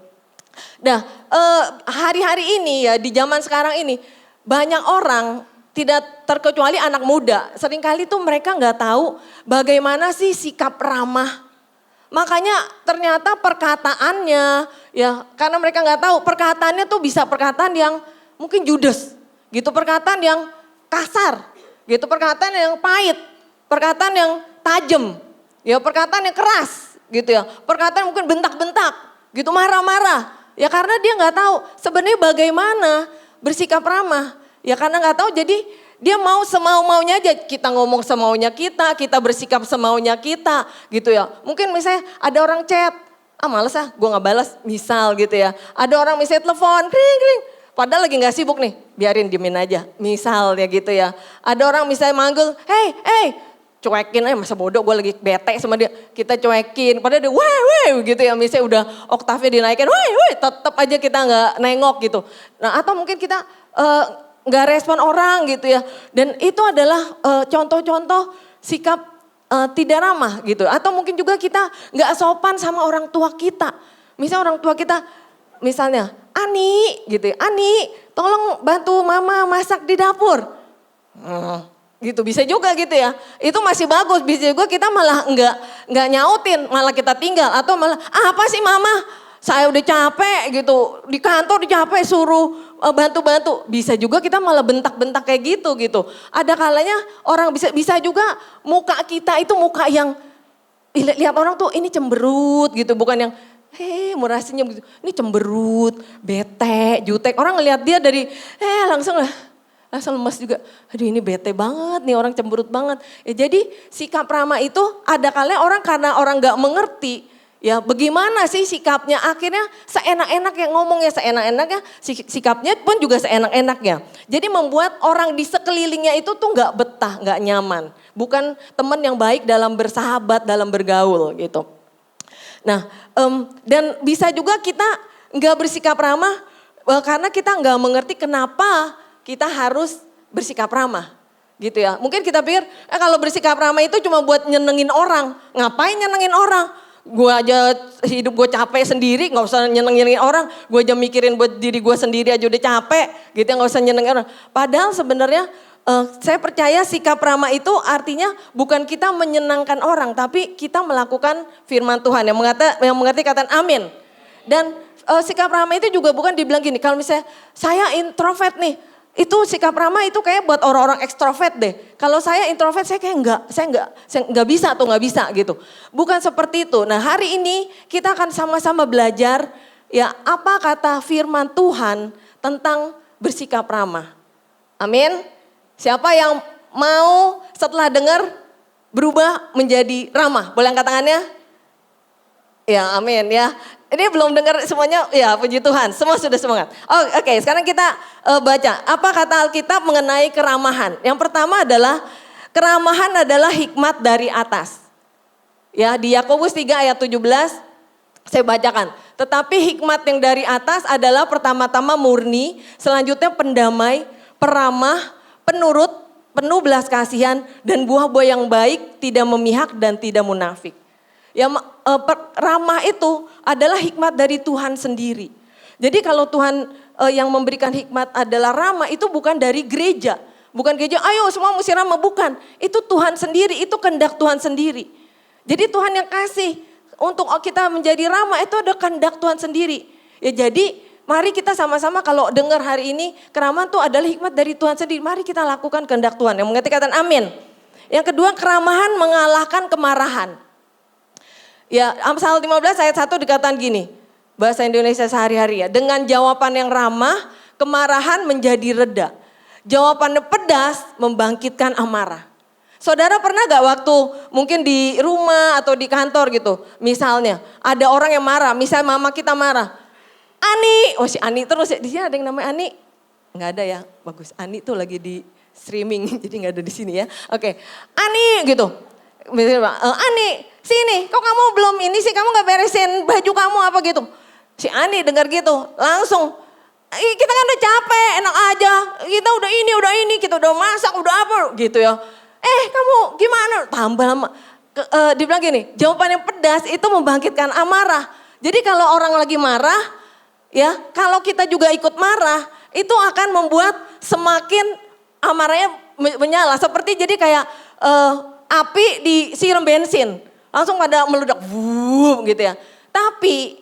Nah hari-hari ini ya di zaman sekarang ini banyak orang tidak terkecuali anak muda, seringkali tuh mereka nggak tahu bagaimana sih sikap ramah. Makanya ternyata perkataannya ya karena mereka nggak tahu perkataannya tuh bisa perkataan yang mungkin judes gitu, perkataan yang kasar gitu, perkataan yang pahit, perkataan yang tajam, ya perkataan yang keras gitu ya, perkataan mungkin bentak-bentak gitu, marah-marah ya karena dia nggak tahu sebenarnya bagaimana bersikap ramah ya karena nggak tahu jadi dia mau semau-maunya aja, kita ngomong semaunya kita bersikap semaunya kita gitu ya. Mungkin misalnya ada orang chat, males gue gak balas misal gitu ya. Ada orang misalnya telepon, kring, padahal lagi gak sibuk nih, biarin diemin aja misal ya gitu ya. Ada orang misalnya manggil, hey, cuekin aja masa bodoh gue lagi bete sama dia. Kita cuekin, padahal dia weh gitu ya. Misalnya udah oktavnya dinaikin, weh tetap aja kita gak nengok gitu. Nah atau mungkin kita nggak respon orang gitu ya. Dan itu adalah contoh-contoh sikap tidak ramah gitu. Atau mungkin juga kita nggak sopan sama orang tua kita. Misalnya orang tua kita, misalnya Ani gitu ya. Ani tolong bantu mama masak di dapur. Gitu bisa juga gitu ya. Itu masih bagus, bisa juga kita malah nggak nyautin, malah kita tinggal. Atau malah apa sih mama? Saya udah capek gitu, di kantor udah capek suruh bantu-bantu. Bisa juga kita malah bentak-bentak kayak gitu. Ada kalanya orang bisa juga muka kita itu muka yang lihat orang tuh ini cemberut gitu. Bukan yang murah senyum gitu. Ini cemberut, bete, jutek. Orang ngelihat dia dari langsung lemes juga. Aduh ini bete banget nih orang cemberut banget. Ya, jadi sikap ramah itu ada kalanya orang karena orang gak mengerti. Ya bagaimana sih sikapnya? Akhirnya seenak-enaknya ngomongnya, seenak-enaknya sikapnya pun juga seenak-enaknya. Jadi membuat orang di sekelilingnya itu tuh gak betah, gak nyaman. Bukan teman yang baik dalam bersahabat, dalam bergaul gitu. Nah dan bisa juga kita gak bersikap ramah karena kita gak mengerti kenapa kita harus bersikap ramah. Gitu ya. Mungkin kita pikir kalau bersikap ramah itu cuma buat nyenengin orang. Ngapain nyenengin orang? Gue aja hidup gue capek sendiri, gak usah nyenengin orang. Gue aja mikirin buat diri gue sendiri aja udah capek gitu ya, gak usah nyenengin orang. Padahal sebenarnya saya percaya sikap ramah itu artinya bukan kita menyenangkan orang, tapi kita melakukan firman Tuhan yang mengerti kata amin. Dan sikap ramah itu juga bukan dibilang gini, kalau misalnya saya introvert nih, itu sikap ramah itu kayak buat orang-orang ekstrovert deh. Kalau saya introvert saya kayak nggak bisa gitu. Bukan seperti itu. Nah hari ini kita akan sama-sama belajar ya apa kata firman Tuhan tentang bersikap ramah. Amin. Siapa yang mau setelah dengar berubah menjadi ramah? Boleh angkat tangannya? Ya amin ya. Ini belum dengar semuanya, ya puji Tuhan, semua sudah semangat. Oke, sekarang kita baca, apa kata Alkitab mengenai keramahan. Yang pertama adalah, keramahan adalah hikmat dari atas. Ya di Yakobus 3 ayat 17, saya bacakan. Tetapi hikmat yang dari atas adalah pertama-tama murni, selanjutnya pendamai, peramah, penurut, penuh belas kasihan, dan buah-buah yang baik, tidak memihak dan tidak munafik. Ya ramah itu adalah hikmat dari Tuhan sendiri. Jadi kalau Tuhan yang memberikan hikmat adalah ramah itu bukan dari gereja. Bukan gereja, ayo semua mesti ramah, bukan. Itu Tuhan sendiri, itu kehendak Tuhan sendiri. Jadi Tuhan yang kasih untuk kita menjadi ramah itu ada kehendak Tuhan sendiri. Ya jadi mari kita sama-sama kalau dengar hari ini keramahan itu adalah hikmat dari Tuhan sendiri. Mari kita lakukan kehendak Tuhan. Yang mengerti kata amin. Yang kedua keramahan mengalahkan kemarahan. Ya Amsal 15 ayat 1 dikatakan gini, bahasa Indonesia sehari-hari ya. Dengan jawaban yang ramah, kemarahan menjadi reda. Jawabannya pedas membangkitkan amarah. Saudara pernah gak waktu mungkin di rumah atau di kantor gitu. Misalnya ada orang yang marah, misalnya mama kita marah. Ani, oh si Ani terus ya, di sini ada yang namanya Ani? Nggak ada ya, bagus. Ani tuh lagi di streaming jadi nggak ada di sini ya. Oke, Ani gitu. Misalnya, Ani sini, kok kamu belum ini sih, kamu gak beresin baju kamu apa gitu. Si Ani dengar gitu, langsung, kita kan udah capek, enak aja, kita udah ini, kita udah masak, udah apa gitu ya. Kamu gimana? Tambah lama. Dibilang gini, jawaban yang pedas itu membangkitkan amarah. Jadi kalau orang lagi marah, ya kalau kita juga ikut marah, itu akan membuat semakin amarahnya menyala. Seperti jadi kayak api disiram bensin, langsung pada meledak, wuh gitu ya. Tapi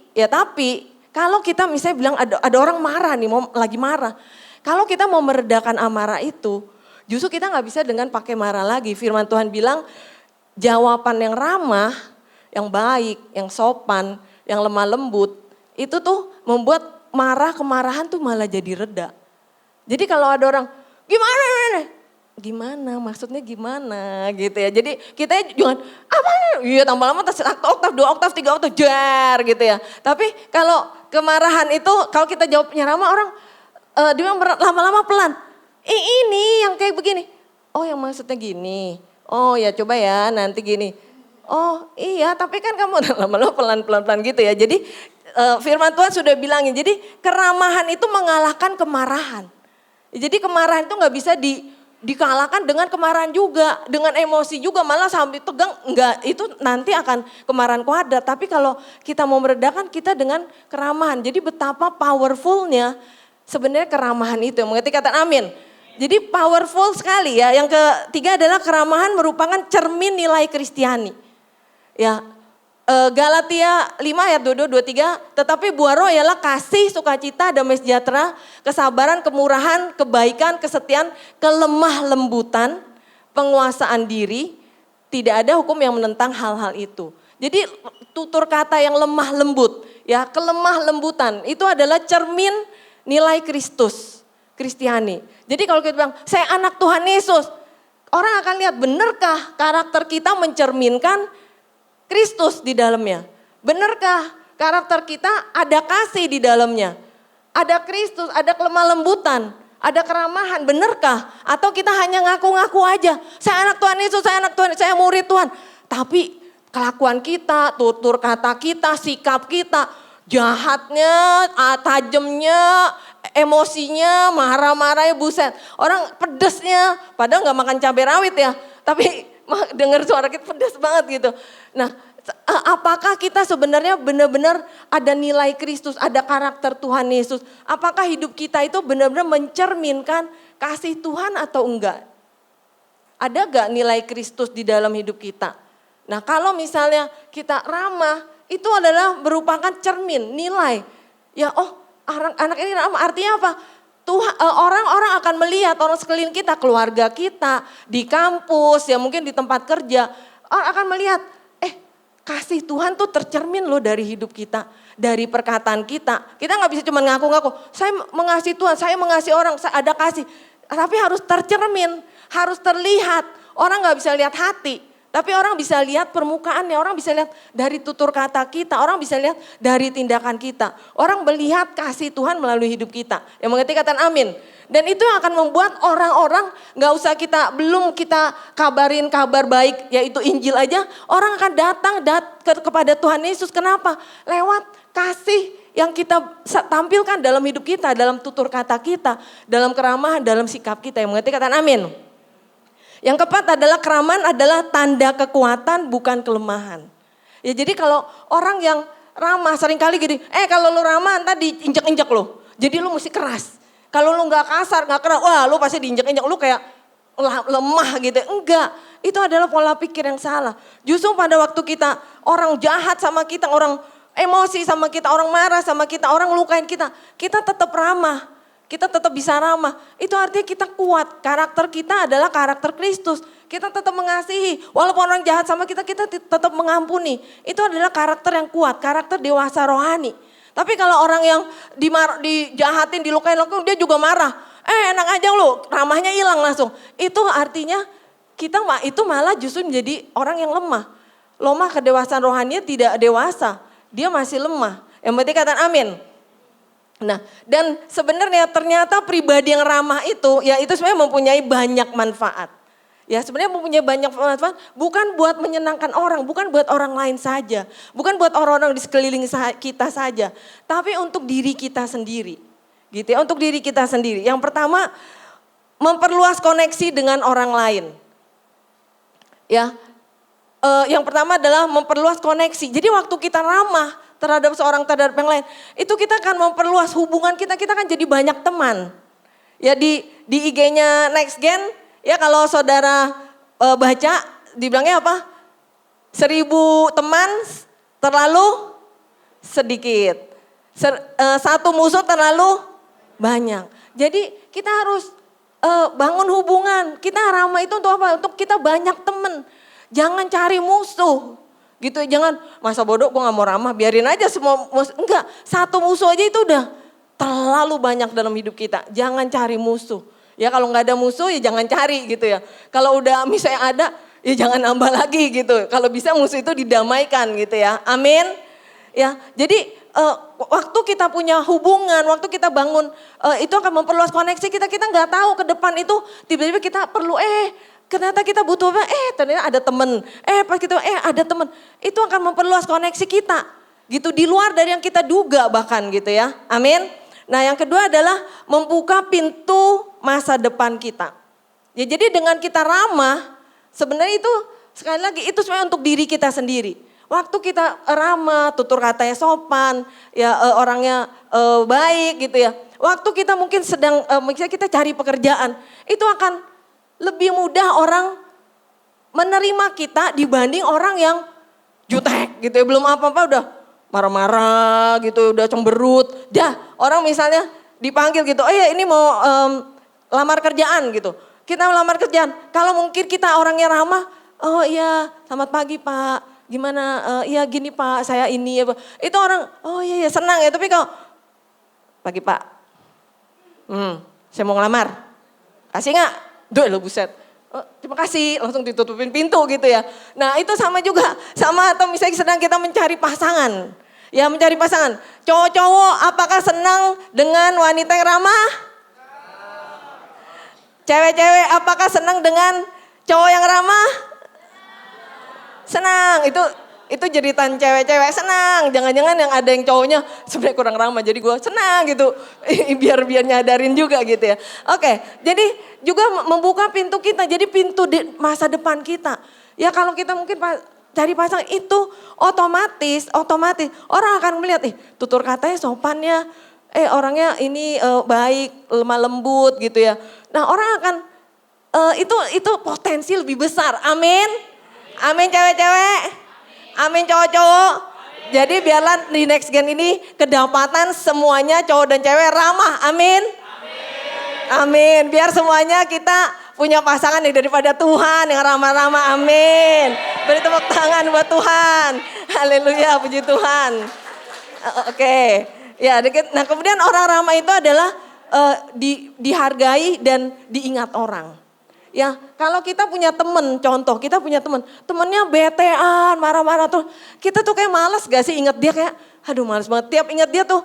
kalau kita misalnya bilang ada orang marah nih, lagi marah. Kalau kita mau meredakan amarah itu, justru kita nggak bisa dengan pakai marah lagi. Firman Tuhan bilang jawaban yang ramah, yang baik, yang sopan, yang lemah lembut, itu tuh membuat kemarahan tuh malah jadi reda. Jadi kalau ada orang, gimana maksudnya gimana gitu ya. Jadi kita jangan apa iya tambah lama satu oktav, 2 oktav, 3 oktav jar gitu ya. Tapi kalau kemarahan itu kalau kita jawabnya ramah orang dia lama-lama pelan. Ini yang kayak begini. Oh yang maksudnya gini. Oh ya coba ya nanti gini. Oh iya tapi kan kamu lama-lama pelan-pelan gitu ya. Jadi firman Tuhan sudah bilangin. Jadi keramahan itu mengalahkan kemarahan. Jadi kemarahan itu gak bisa dikalahkan dengan kemarahan juga, dengan emosi juga, malah sampai tegang, enggak, itu nanti akan kemarahan kuadrat. Tapi kalau kita mau meredakan kita dengan keramahan. Jadi betapa powerfulnya sebenarnya keramahan itu, yang mengerti kata amin. Jadi powerful sekali ya. Yang ketiga adalah keramahan merupakan cermin nilai Kristiani. Ya, Galatia 5 ayat 22-23, tetapi buah roh ialah kasih, sukacita, damai sejahtera, kesabaran, kemurahan, kebaikan, kesetiaan, kelemah lembutan, penguasaan diri. Tidak ada hukum yang menentang hal-hal itu. Jadi tutur kata yang lemah lembut, ya kelemah lembutan itu adalah cermin nilai Kristus, Kristiani. Jadi kalau kita bilang saya anak Tuhan Yesus, orang akan lihat benarkah karakter kita mencerminkan Kristus di dalamnya. Benarkah karakter kita ada kasih di dalamnya? Ada Kristus, ada kelemah lembutan, ada keramahan, benarkah? Atau kita hanya ngaku-ngaku aja, saya anak Tuhan Yesus, saya anak Tuhan, saya murid Tuhan. Tapi kelakuan kita, tutur kata kita, sikap kita, jahatnya, tajamnya, emosinya, marah-marahnya, buset. Orang pedesnya, padahal gak makan cabai rawit ya, tapi dengar suara kita pedas banget gitu. Nah, apakah kita sebenarnya benar-benar ada nilai Kristus, ada karakter Tuhan Yesus? Apakah hidup kita itu benar-benar mencerminkan kasih Tuhan atau enggak? Ada gak nilai Kristus di dalam hidup kita? Nah, kalau misalnya kita ramah, itu adalah merupakan cermin, nilai. Ya, oh anak ini ramah, artinya apa? Orang-orang akan melihat, orang sekeliling kita, keluarga kita, di kampus, ya mungkin di tempat kerja, orang akan melihat, kasih Tuhan tuh tercermin loh dari hidup kita, dari perkataan kita. Kita gak bisa cuma ngaku-ngaku, saya mengasihi Tuhan, saya mengasihi orang, saya ada kasih. Tapi harus tercermin, harus terlihat. Orang gak bisa lihat hati, tapi orang bisa lihat permukaannya, orang bisa lihat dari tutur kata kita, orang bisa lihat dari tindakan kita. Orang melihat kasih Tuhan melalui hidup kita. Yang mengerti katakan amin. Dan itu yang akan membuat orang-orang gak usah belum kita kabarin kabar baik yaitu Injil aja. Orang akan datang kepada Tuhan Yesus. Kenapa? Lewat kasih yang kita tampilkan dalam hidup kita, dalam tutur kata kita, dalam keramahan, dalam sikap kita. Yang mengerti katakan amin. Yang keempat adalah keramahan adalah tanda kekuatan bukan kelemahan. Ya jadi kalau orang yang ramah seringkali gini, kalau lu ramah ntar diinjek-injek lo. Jadi lu mesti keras. Kalau lu gak kasar, gak keras, wah lu pasti diinjek-injek, lu kayak lemah gitu. Enggak, itu adalah pola pikir yang salah. Justru pada waktu kita, orang jahat sama kita, orang emosi sama kita, orang marah sama kita, orang lukain kita tetap ramah. Kita tetap bisa ramah. Itu artinya kita kuat, karakter kita adalah karakter Kristus. Kita tetap mengasihi, walaupun orang jahat sama kita tetap mengampuni. Itu adalah karakter yang kuat, karakter dewasa rohani. Tapi kalau orang yang dijahatin, dilukain, dia juga marah. Enak aja lu, ramahnya hilang langsung. Itu artinya kita itu malah justru menjadi orang yang lemah. Lemah kedewasaan rohaninya tidak dewasa, dia masih lemah. Yang penting katakan amin. Nah, dan sebenarnya ternyata pribadi yang ramah itu, ya itu sebenarnya mempunyai banyak manfaat. Ya sebenarnya mempunyai banyak manfaat, bukan buat menyenangkan orang, bukan buat orang lain saja. Bukan buat orang-orang di sekeliling kita saja. Tapi untuk diri kita sendiri. Gitu ya, untuk diri kita sendiri. Yang pertama, memperluas koneksi dengan orang lain. Ya, yang pertama adalah memperluas koneksi. Jadi waktu kita ramah terhadap terhadap yang lain, itu kita akan memperluas hubungan kita kan jadi banyak teman. Ya di IG-nya Next Gen, ya kalau saudara baca, dibilangnya apa? 1000 teman terlalu sedikit. Satu musuh terlalu banyak. Jadi kita harus bangun hubungan. Kita ramah itu untuk apa? Untuk kita banyak teman. Jangan cari musuh. Gitu, jangan masa bodoh gue gak mau ramah, biarin aja semua musuh. Enggak, satu musuh aja itu udah terlalu banyak dalam hidup kita. Jangan cari musuh. Ya kalau gak ada musuh ya jangan cari gitu ya. Kalau udah misalnya ada ya jangan nambah lagi gitu. Kalau bisa musuh itu didamaikan gitu ya. Amin. Ya, jadi waktu kita punya hubungan, waktu kita bangun itu akan memperluas koneksi kita. Kita gak tahu ke depan itu tiba-tiba kita perlu ternyata kita butuh apa? Ternyata ada temen. Pas kita ada temen. Itu akan memperluas koneksi kita. Gitu di luar dari yang kita duga bahkan gitu ya. Amin. Nah yang kedua adalah membuka pintu masa depan kita. Ya jadi dengan kita ramah, sebenarnya itu sekali lagi itu sebenarnya untuk diri kita sendiri. Waktu kita ramah, tutur katanya sopan, ya orangnya baik gitu ya. Waktu kita mungkin misalnya kita cari pekerjaan, itu akan lebih mudah orang menerima kita dibanding orang yang jutek gitu ya. Belum apa-apa udah marah-marah gitu, udah cemberut. Orang misalnya dipanggil gitu, ya ini mau lamar kerjaan gitu. Kita lamar kerjaan, kalau mungkin kita orangnya ramah, oh iya selamat pagi Pak, gimana, iya gini Pak saya ini ya Pak. Itu orang, oh iya senang ya, tapi kalau pagi Pak, saya mau ngelamar, kasih gak? Duh lo buset, terima kasih, langsung ditutupin pintu gitu ya. Nah itu sama juga, sama atau misalnya sedang kita mencari pasangan. Ya mencari pasangan, cowok-cowok apakah senang dengan wanita yang ramah? Cewek-cewek apakah senang dengan cowok yang ramah? Senang, itu jeritan cewek-cewek senang. Jangan-jangan yang ada yang cowoknya sebenarnya kurang ramah, jadi gue senang gitu. biar nyadarin juga gitu ya. Oke, jadi juga membuka pintu kita, jadi pintu di masa depan kita. Ya kalau kita mungkin cari pasangan itu otomatis orang akan melihat, tutur katanya sopannya, orangnya ini baik, lemah lembut gitu ya. Nah orang akan itu potensi lebih besar. Amin. Amin cewek-cewek. Amin cowok-cowok. Jadi biarlah di next gen ini kedapatan semuanya cowok dan cewek ramah. Amin. Amin. Biar semuanya kita punya pasangan yang daripada Tuhan yang ramah-ramah. Amin. Beri tepuk tangan buat Tuhan. Haleluya, puji Tuhan. Oke. Ya, nah kemudian orang ramah itu adalah dihargai dan diingat orang. Ya, kalau kita punya temen, contoh kita punya temennya betean, marah-marah tuh. Kita tuh kayak malas gak sih ingat dia kayak, aduh males banget. Tiap ingat dia tuh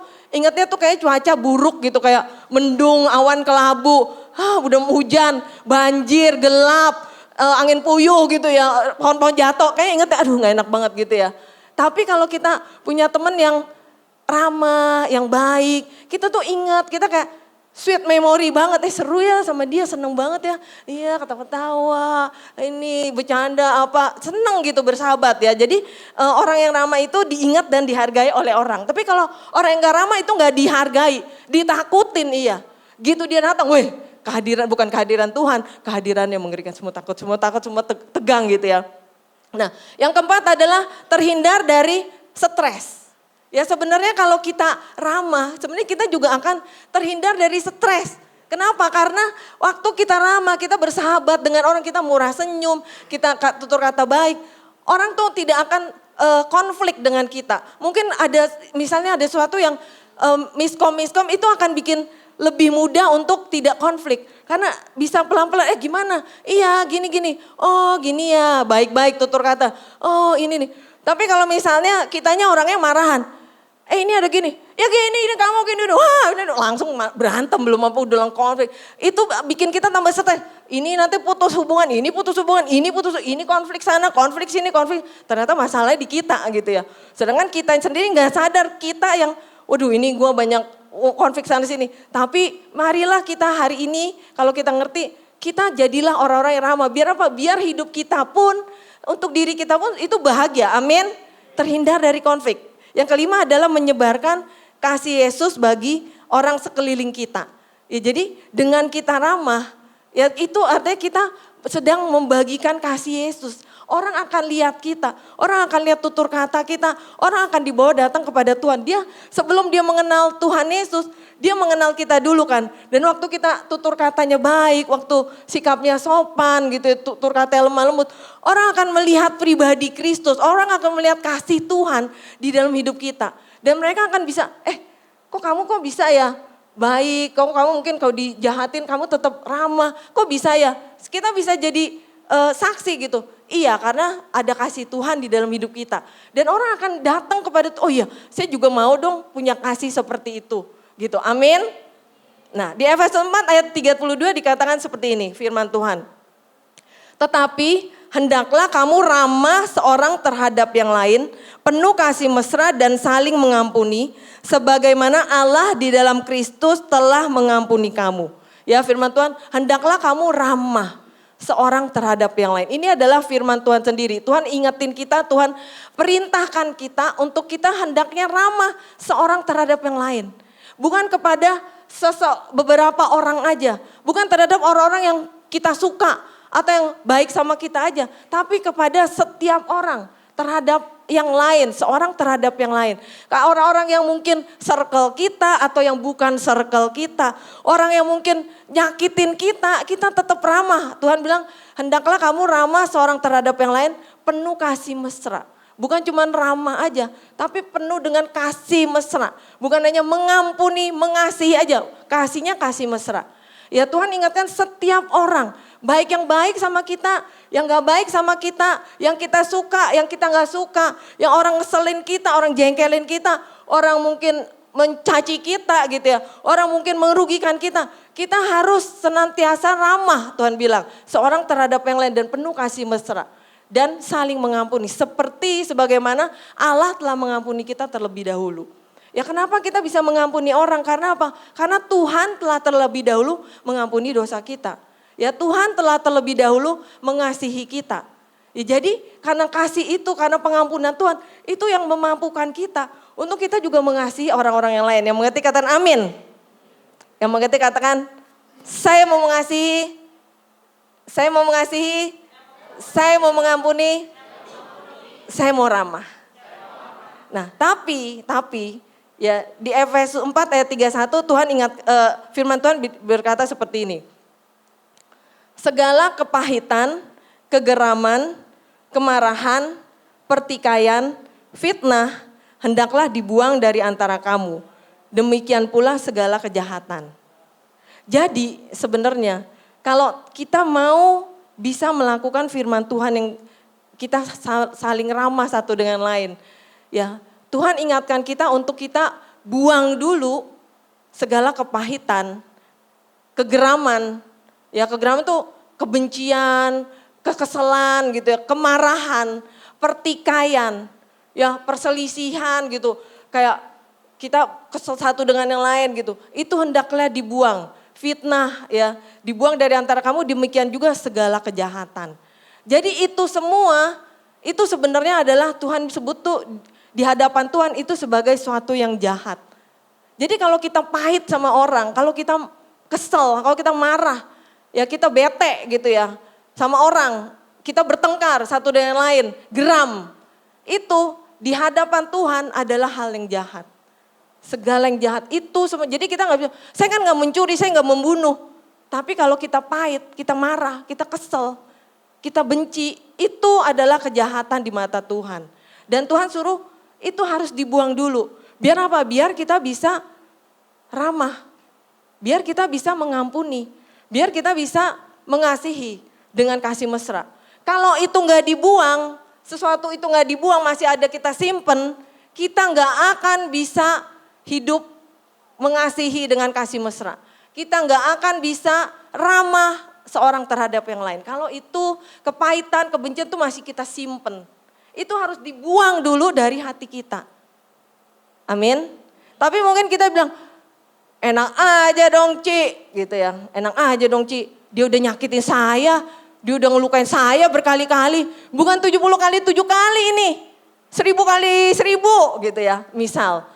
kayak cuaca buruk gitu, kayak mendung, awan kelabu, udah hujan, banjir, gelap, angin puyuh gitu ya, pohon-pohon jatuh. Kayak inget ya, aduh gak enak banget gitu ya. Tapi kalau kita punya temen yang ramah, yang baik, kita tuh ingat, kita kayak sweet memory banget, seru ya sama dia, seneng banget ya. Iya ketawa-ketawa, ini bercanda apa, seneng gitu bersahabat ya. Jadi orang yang ramah itu diingat dan dihargai oleh orang. Tapi kalau orang yang gak ramah itu gak dihargai, ditakutin iya. Gitu dia datang, weh kehadiran, bukan kehadiran Tuhan, kehadiran yang mengerikan, semua takut, semua tegang gitu ya. Nah yang keempat adalah terhindar dari stres. Ya sebenarnya kalau kita ramah, sebenarnya kita juga akan terhindar dari stres. Kenapa? Karena waktu kita ramah, kita bersahabat dengan orang, kita murah senyum, kita tutur kata baik. Orang tuh tidak akan konflik dengan kita. Mungkin misalnya ada sesuatu yang miskom itu akan bikin lebih mudah untuk tidak konflik. Karena bisa pelan-pelan, gimana? Iya gini-gini, oh gini ya, baik-baik tutur kata, oh ini nih. Tapi kalau misalnya kitanya orangnya marahan, ini ada gini, ya gini, ini kamu gini, wah ini langsung berantem belum apa udah langsung konflik. Itu bikin kita tambah stres. Ini nanti putus hubungan, ini konflik sana, konflik sini, konflik. Ternyata masalahnya di kita gitu ya. Sedangkan kita sendiri nggak sadar kita yang, waduh ini gue banyak konflik sana sini. Tapi marilah kita hari ini kalau kita ngerti, kita jadilah orang-orang yang ramah. Biar apa? Biar hidup kita pun, untuk diri kita pun itu bahagia. Amin. Terhindar dari konflik. Yang kelima adalah menyebarkan kasih Yesus bagi orang sekeliling kita. Ya jadi dengan kita ramah, ya itu artinya kita sedang membagikan kasih Yesus. Orang akan lihat kita, orang akan lihat tutur kata kita, orang akan dibawa datang kepada Tuhan. Dia sebelum dia mengenal Tuhan Yesus, dia mengenal kita dulu kan. Dan waktu kita tutur katanya baik, waktu sikapnya sopan gitu, tutur katanya lemah lembut. Orang akan melihat pribadi Kristus, orang akan melihat kasih Tuhan di dalam hidup kita. Dan mereka akan bisa, kok bisa ya baik, kamu mungkin kalau dijahatin kamu tetap ramah, kok bisa ya. Kita bisa jadi saksi gitu. Iya karena ada kasih Tuhan di dalam hidup kita. Dan orang akan datang kepada, oh iya saya juga mau dong punya kasih seperti itu. Gitu, amin. Nah di Efesus 4 ayat 32 dikatakan seperti ini firman Tuhan. Tetapi hendaklah kamu ramah seorang terhadap yang lain, penuh kasih mesra dan saling mengampuni, sebagaimana Allah di dalam Kristus telah mengampuni kamu. Ya firman Tuhan, hendaklah kamu ramah seorang terhadap yang lain. Ini adalah firman Tuhan sendiri. Tuhan ingetin kita, Tuhan perintahkan kita untuk kita hendaknya ramah seorang terhadap yang lain. Bukan kepada beberapa orang aja. Bukan terhadap orang-orang yang kita suka atau yang baik sama kita aja. Tapi kepada setiap orang terhadap yang lain, seorang terhadap yang lain. Orang-orang yang mungkin circle kita atau yang bukan circle kita. Orang yang mungkin nyakitin kita, kita tetap ramah. Tuhan bilang, hendaklah kamu ramah seorang terhadap yang lain, penuh kasih mesra. Bukan cuma ramah aja, tapi penuh dengan kasih mesra. Bukan hanya mengampuni, mengasihi aja. Kasihnya kasih mesra. Ya Tuhan ingatkan setiap orang Baik yang baik sama kita, yang gak baik sama kita, yang kita suka, yang kita gak suka, yang orang ngeselin kita, orang jengkelin kita, orang mungkin mencaci kita gitu ya, orang mungkin merugikan kita. Kita harus senantiasa ramah, Tuhan bilang, seorang terhadap yang lain dan penuh kasih mesra. Dan saling mengampuni, seperti sebagaimana Allah telah mengampuni kita terlebih dahulu. Ya kenapa kita bisa mengampuni orang? Karena apa? Karena Tuhan telah terlebih dahulu mengampuni dosa kita. Ya Tuhan telah terlebih dahulu mengasihi kita. Ya jadi karena kasih itu, karena pengampunan Tuhan, itu yang memampukan kita untuk kita juga mengasihi orang-orang yang lain. Yang mengerti katakan amin. Yang mengerti katakan, saya mau mengasihi, saya mau mengasihi, saya mau mengampuni, saya mau ramah. Nah tapi ya di Efesus 4 ayat 31 Tuhan ingat, firman Tuhan berkata seperti ini. Segala kepahitan, kegeraman, kemarahan, pertikaian, fitnah, hendaklah dibuang dari antara kamu. Demikian pula segala kejahatan. Jadi sebenarnya kalau kita mau bisa melakukan firman Tuhan yang kita saling ramah satu dengan lain. Ya, Tuhan ingatkan kita untuk kita buang dulu segala kepahitan, kegeraman. Ya, kegeraman itu kebencian, kekesalan gitu ya, kemarahan, pertikaian, ya perselisihan gitu. Kayak kita kesel satu dengan yang lain gitu. Itu hendaklah dibuang. Fitnah ya, dibuang dari antara kamu, demikian juga segala kejahatan. Jadi itu semua, itu sebenarnya adalah Tuhan sebut tuh di hadapan Tuhan itu sebagai suatu yang jahat. Jadi kalau kita pahit sama orang, kalau kita kesel, kalau kita marah, ya kita bete gitu ya sama orang, kita bertengkar satu dengan yang lain, geram. Itu di hadapan Tuhan adalah hal yang jahat. Segala yang jahat itu semua. Jadi kita gak bisa, saya kan gak mencuri, saya gak membunuh. Tapi kalau kita pahit, kita marah, kita kesel, kita benci, itu adalah kejahatan di mata Tuhan. Dan Tuhan suruh itu harus dibuang dulu. Biar apa? Biar kita bisa ramah. Biar kita bisa mengampuni. Biar kita bisa mengasihi dengan kasih mesra. Kalau itu gak dibuang, sesuatu itu gak dibuang, masih ada kita simpen, kita gak akan bisa hidup mengasihi dengan kasih mesra. Kita nggak akan bisa ramah seorang terhadap yang lain. Kalau itu kepahitan, kebencian itu masih kita simpen. Itu harus dibuang dulu dari hati kita. Amin. Tapi mungkin kita bilang, enak aja dong Ci, gitu ya. Enak aja dong Ci, dia udah nyakitin saya, dia udah ngelukain saya berkali-kali. Bukan 70 kali 7 kali ini, 1000 kali 1000 gitu ya, misal.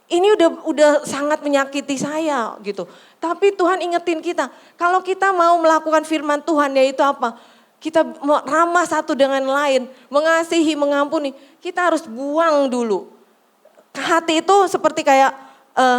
Ini udah sangat menyakiti saya gitu. Tapi Tuhan ingetin kita, kalau kita mau melakukan firman Tuhan yaitu apa? Kita ramah satu dengan lain, mengasihi, mengampuni. Kita harus buang dulu. Hati itu seperti kayak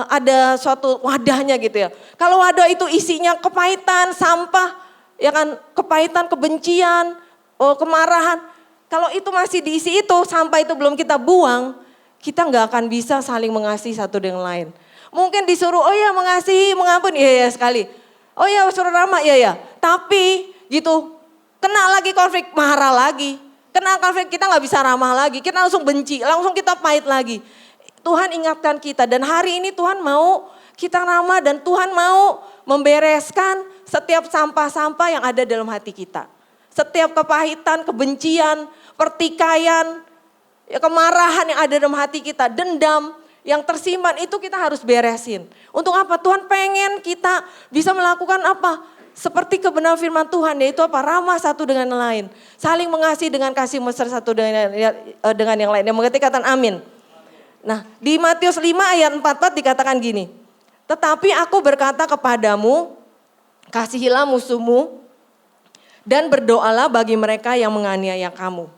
ada suatu wadahnya gitu ya. Kalau wadah itu isinya kepahitan, sampah, ya kan, kepahitan, kebencian, kemarahan. Kalau itu masih diisi itu, sampah itu belum kita buang, kita nggak akan bisa saling mengasihi satu dengan lain. Mungkin disuruh, oh ya mengasihi, mengampuni, iya ya sekali. Oh ya suruh ramah, iya ya. Tapi gitu, kena lagi konflik, marah lagi. Kena konflik, kita nggak bisa ramah lagi, kita langsung benci, langsung kita pahit lagi. Tuhan ingatkan kita dan hari ini Tuhan mau kita ramah dan Tuhan mau membereskan setiap sampah-sampah yang ada dalam hati kita. Setiap kepahitan, kebencian, pertikaian, ya, kemarahan yang ada dalam hati kita, dendam yang tersimpan itu kita harus beresin. Untuk apa? Tuhan pengen kita bisa melakukan apa? Seperti kebenaran firman Tuhan, yaitu apa? Ramah satu dengan yang lain. Saling mengasihi dengan kasih mesra satu dengan yang lain. Yang mengerti katakan amin. Nah di Matius 5 ayat 44 dikatakan gini. Tetapi aku berkata kepadamu, kasihilah musuhmu dan berdoalah bagi mereka yang menganiaya kamu.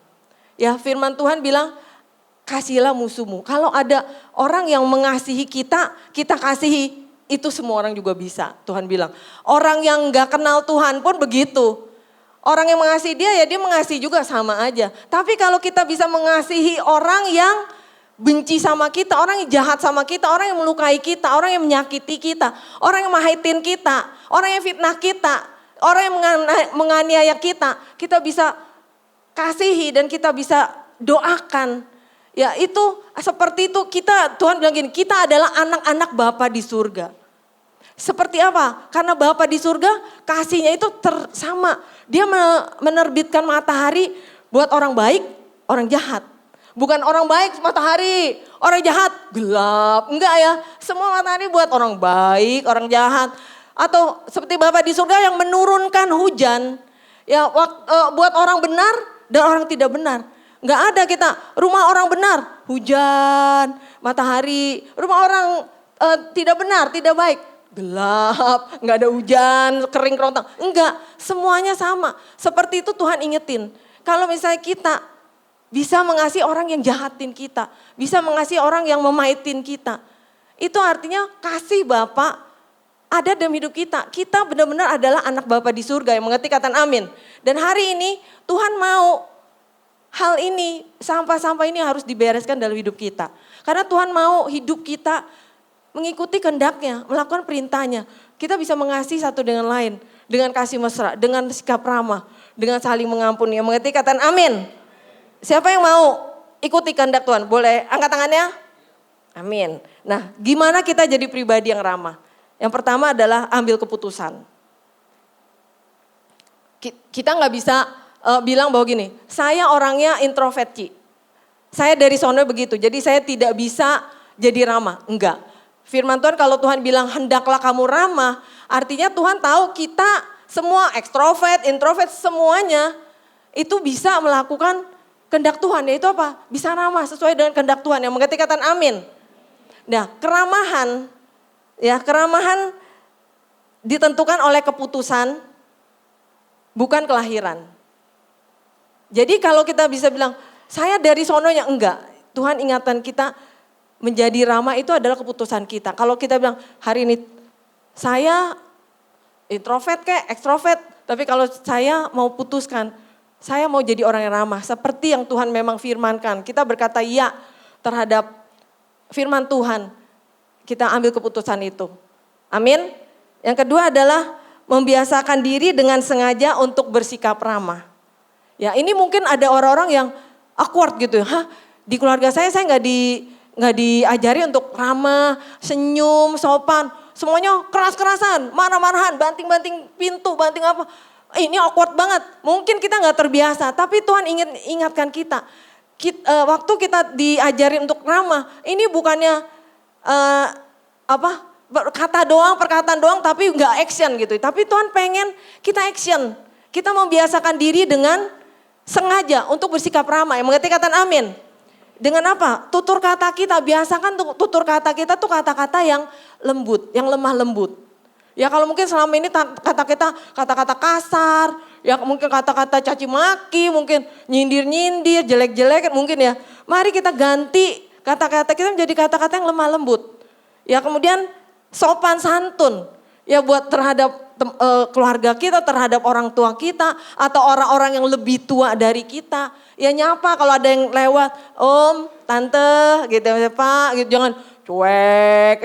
Ya firman Tuhan bilang, kasihilah musuhmu. Kalau ada orang yang mengasihi kita, kita kasihi, itu semua orang juga bisa. Tuhan bilang, orang yang gak kenal Tuhan pun begitu. Orang yang mengasihi dia, ya dia mengasihi juga sama aja. Tapi kalau kita bisa mengasihi orang yang benci sama kita, orang yang jahat sama kita, orang yang melukai kita, orang yang menyakiti kita, orang yang mahitin kita, orang yang fitnah kita, Orang yang menganiaya kita, kita bisa kasihi dan kita bisa doakan. Ya itu seperti itu Tuhan bilang gini, kita adalah anak-anak Bapa di surga. Seperti apa? Karena Bapa di surga kasihnya itu sama. Dia menerbitkan matahari buat orang baik, orang jahat. Bukan orang baik matahari, orang jahat gelap. Enggak ya, semua matahari buat orang baik, orang jahat. Atau seperti Bapa di surga yang menurunkan hujan ya buat orang benar dan orang tidak benar. Enggak ada kita, rumah orang benar hujan, matahari. Rumah orang tidak benar, tidak baik, gelap, enggak ada hujan, kering kerontang. Enggak, semuanya sama. Seperti itu Tuhan ingetin. Kalau misalnya kita bisa mengasihi orang yang jahatin kita, bisa mengasihi orang yang memahitin kita. Itu artinya kasih Bapa ada dalam hidup kita. Kita benar-benar adalah anak Bapa di surga yang mengerti kata amin. Dan hari ini Tuhan mau hal ini, sampah-sampah ini harus dibereskan dalam hidup kita. Karena Tuhan mau hidup kita mengikuti kehendaknya, melakukan perintahnya. Kita bisa mengasihi satu dengan lain, dengan kasih mesra, dengan sikap ramah, dengan saling mengampuni. Yang mengerti kata amin. Siapa yang mau ikuti kehendak Tuhan? Boleh angkat tangannya? Amin. Nah, gimana kita jadi pribadi yang ramah? Yang pertama adalah ambil keputusan. Kita nggak bisa bilang bahwa gini, saya orangnya introvert Ci. Saya dari sono begitu, jadi saya tidak bisa jadi ramah. Enggak. Firman Tuhan kalau Tuhan bilang hendaklah kamu ramah, artinya Tuhan tahu kita semua ekstrovert, introvert semuanya itu bisa melakukan kehendak Tuhan, yaitu apa? Bisa ramah sesuai dengan kehendak Tuhan yang mengerti kata amin. Nah, keramahan ditentukan oleh keputusan, bukan kelahiran. Jadi kalau kita bisa bilang, saya dari sononya, enggak. Tuhan ingatkan kita menjadi ramah itu adalah keputusan kita. Kalau kita bilang, hari ini saya introvert kayak ekstrovert, tapi kalau saya mau putuskan, saya mau jadi orang yang ramah, seperti yang Tuhan memang firmankan. Kita berkata ya terhadap firman Tuhan, kita ambil keputusan itu. Amin. Yang kedua adalah membiasakan diri dengan sengaja untuk bersikap ramah. Ya ini mungkin ada orang-orang yang awkward gitu. Di keluarga saya nggak diajari untuk ramah, senyum, sopan. Semuanya keras-kerasan, marah-marahan, banting-banting pintu, banting apa. Ini awkward banget, mungkin kita nggak terbiasa, tapi Tuhan ingatkan kita. Waktu kita diajari untuk ramah, ini bukannya perkataan doang, tapi nggak action gitu. Tapi Tuhan pengen kita action, kita membiasakan diri dengan sengaja untuk bersikap ramah. Yang mengerti kata amin. Dengan apa? Tutur kata kita, biasakan tutur kata kita tuh kata-kata yang lembut, yang lemah lembut. Ya kalau mungkin selama ini kata-kata kasar, ya mungkin kata-kata caci maki, mungkin nyindir-nyindir, jelek-jelek mungkin ya. Mari kita ganti kata-kata kita menjadi kata-kata yang lemah lembut. Ya kemudian sopan santun, ya buat terhadap keluarga kita, terhadap orang tua kita, atau orang-orang yang lebih tua dari kita. Ya nyapa kalau ada yang lewat, om, tante gitu, Pak, gitu, jangan cuek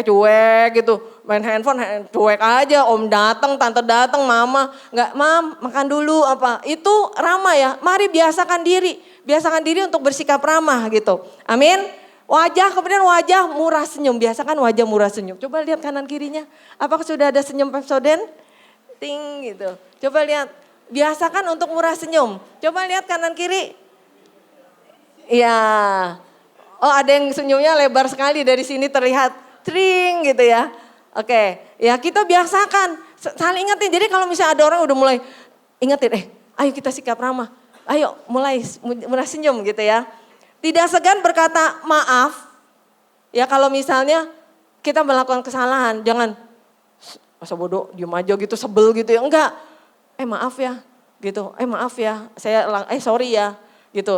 gitu. Main handphone cuek aja, om datang, tante datang, mama nggak, mam makan dulu apa, itu ramah ya. Mari biasakan diri untuk bersikap ramah gitu. Amin. Kemudian wajah murah senyum, biasakan wajah murah senyum. Coba lihat kanan kirinya, apakah sudah ada senyum Pepsodent? Ting gitu. Coba lihat, biasakan untuk murah senyum. Coba lihat kanan kiri. Iya. Oh ada yang senyumnya lebar sekali dari sini terlihat, tring gitu ya. Oke, ya kita biasakan, saling ingetin. Jadi kalau misalnya ada orang udah mulai ingetin, ayo kita sikap ramah. Ayo mulai senyum gitu ya. Tidak segan berkata maaf. Ya kalau misalnya kita melakukan kesalahan, jangan masa bodoh, diem aja gitu, sebel gitu ya. Enggak, maaf ya gitu, maaf ya, sorry ya. Gitu.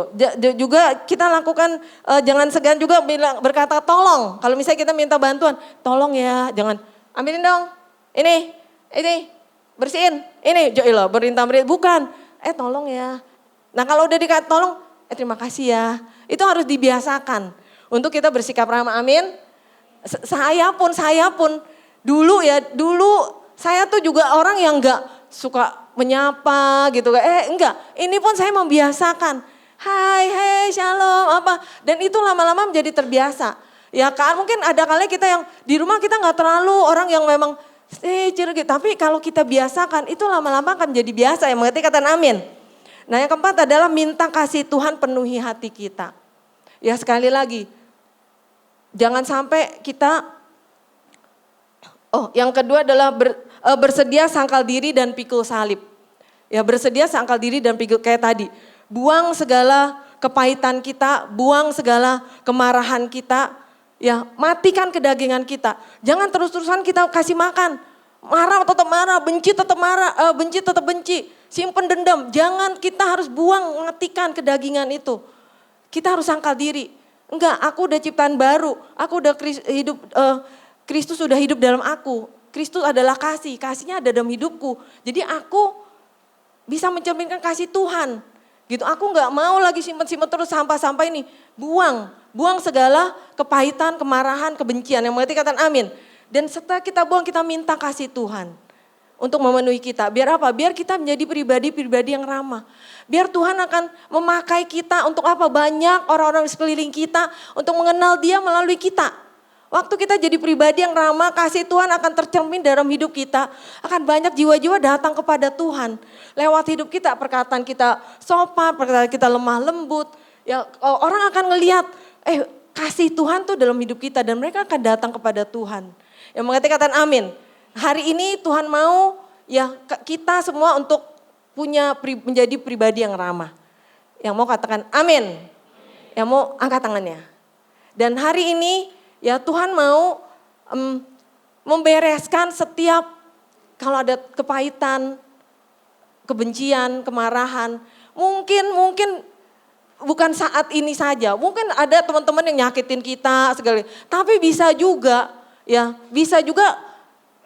Juga kita lakukan jangan segan juga berkata tolong. Kalau misalnya kita minta bantuan, tolong ya, jangan ambilin dong. Ini bersihin. Ini joilah berintah bukan. Tolong ya. Nah, kalau udah dikata tolong, terima kasih ya. Itu harus dibiasakan untuk kita bersikap ramah. Amin. Saya pun dulu saya tuh juga orang yang enggak suka menyapa gitu. Enggak, ini pun saya membiasakan. Hai, shalom, apa. Dan itu lama-lama menjadi terbiasa. Ya kan, mungkin ada kali kita yang di rumah kita nggak terlalu orang yang memang gitu. Tapi kalau kita biasakan, itu lama-lama akan menjadi biasa. Yang mengerti kata amin. Nah yang keempat adalah minta kasih Tuhan penuhi hati kita. Ya sekali lagi, jangan sampai kita, yang kedua adalah bersedia sangkal diri dan pikul salib. Ya bersedia sangkal diri dan pikul kayak tadi. Buang segala kepahitan kita, buang segala kemarahan kita, ya matikan kedagingan kita. Jangan terus-terusan kita kasih makan. Marah tetap marah, benci tetap marah, benci tetap benci. Simpen dendam, jangan, kita harus buang, matikan kedagingan itu. Kita harus sangkal diri. Enggak, aku udah ciptaan baru, aku udah hidup, Kristus sudah hidup dalam aku. Kristus adalah kasih, kasihnya ada dalam hidupku. Jadi aku bisa mencerminkan kasih Tuhan. Gitu, aku nggak mau lagi simpen-simpen terus sampah-sampah ini. Buang segala kepahitan, kemarahan, kebencian. Yang mengerti kata amin. Dan setelah kita buang, kita minta kasih Tuhan untuk memenuhi kita. Biar apa? Biar kita menjadi pribadi-pribadi yang ramah. Biar Tuhan akan memakai kita untuk apa? Banyak orang-orang di sekeliling kita untuk mengenal Dia melalui kita. Waktu kita jadi pribadi yang ramah, kasih Tuhan akan tercermin dalam hidup kita. Akan banyak jiwa-jiwa datang kepada Tuhan. Lewat hidup kita, perkataan kita sopan, perkataan kita lemah lembut. Ya, orang akan ngelihat, kasih Tuhan tuh dalam hidup kita. Dan mereka akan datang kepada Tuhan. Yang mengerti kata amin. Hari ini Tuhan mau ya kita semua untuk menjadi pribadi yang ramah. Yang mau katakan amin. Yang mau angkat tangannya. Dan hari ini ya Tuhan mau membereskan setiap kalau ada kepahitan, kebencian, kemarahan. Mungkin bukan saat ini saja. Mungkin ada teman-teman yang nyakitin kita segala. Tapi bisa juga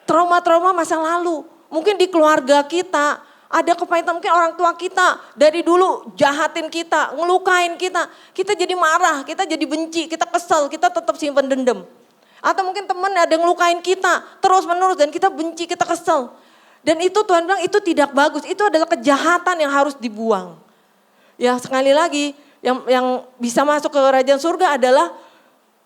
trauma-trauma masa lalu. Mungkin di keluarga kita ada kepahitan, mungkin orang tua kita dari dulu jahatin kita, ngelukain kita. Kita jadi marah, kita jadi benci, kita kesel, kita tetap simpan dendam. Atau mungkin teman ada yang ngelukain kita terus menerus dan kita benci, kita kesel. Dan itu Tuhan bilang itu tidak bagus, itu adalah kejahatan yang harus dibuang. Ya sekali lagi yang bisa masuk ke kerajaan surga adalah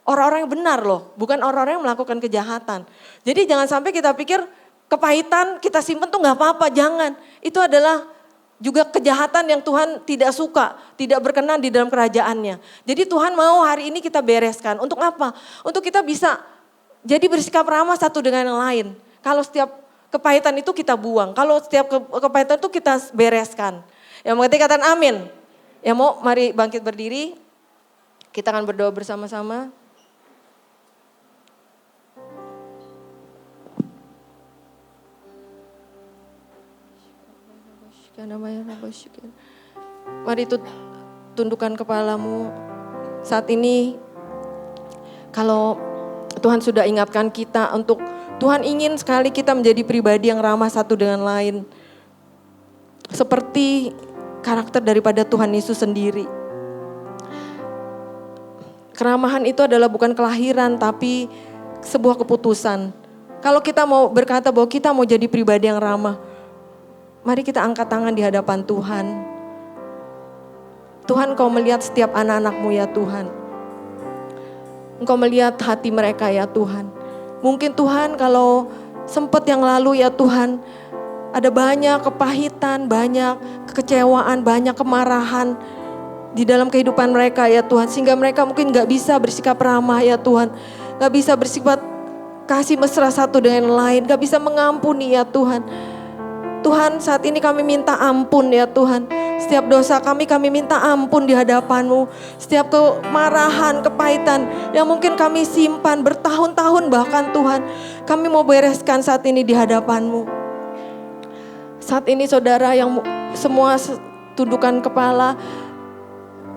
orang-orang yang benar loh, bukan orang-orang yang melakukan kejahatan. Jadi jangan sampai kita pikir kepahitan kita simpen tuh gak apa-apa, jangan. Itu adalah juga kejahatan yang Tuhan tidak suka, tidak berkenan di dalam kerajaannya. Jadi Tuhan mau hari ini kita bereskan. Untuk apa? Untuk kita bisa jadi bersikap ramah satu dengan yang lain. Kalau setiap kepahitan itu kita buang, kalau setiap kepahitan itu kita bereskan. Yang mengerti katakan amin. Ya mau mari bangkit berdiri, kita akan berdoa bersama-sama. Mari tundukkan kepalamu. Saat ini kalau Tuhan sudah ingatkan kita untuk Tuhan ingin sekali kita menjadi pribadi yang ramah satu dengan lain. Seperti karakter daripada Tuhan Yesus sendiri. Keramahan itu adalah bukan kelahiran tapi sebuah keputusan. Kalau kita mau berkata bahwa kita mau jadi pribadi yang ramah, mari kita angkat tangan di hadapan Tuhan. Tuhan, Engkau melihat setiap anak-anak-Mu ya Tuhan. Engkau melihat hati mereka ya Tuhan. Mungkin Tuhan kalau sempat yang lalu ya Tuhan, ada banyak kepahitan, banyak kekecewaan, banyak kemarahan di dalam kehidupan mereka ya Tuhan. Sehingga mereka mungkin gak bisa bersikap ramah ya Tuhan. Gak bisa bersifat kasih mesra satu dengan yang lain. Gak bisa mengampuni ya Tuhan. Tuhan, saat ini kami minta ampun ya Tuhan. Setiap dosa kami minta ampun di hadapan-Mu. Setiap kemarahan, kepahitan yang mungkin kami simpan bertahun-tahun bahkan Tuhan. Kami mau bereskan saat ini di hadapan-Mu. Saat ini saudara yang semua tundukkan kepala.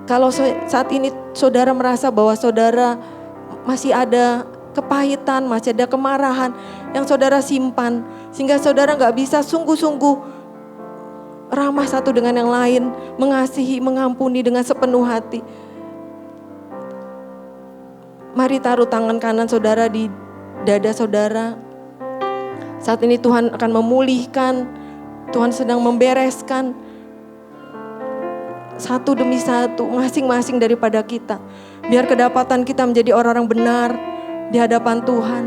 Kalau saat ini saudara merasa bahwa saudara masih ada kepahitan, masih ada kemarahan yang saudara simpan. Sehingga saudara gak bisa sungguh-sungguh ramah satu dengan yang lain. Mengasihi, mengampuni dengan sepenuh hati. Mari taruh tangan kanan saudara di dada saudara. Saat ini Tuhan akan memulihkan Tuhan sedang membereskan satu demi satu, masing-masing daripada kita. Biar kedapatan kita menjadi orang-orang benar di hadapan Tuhan.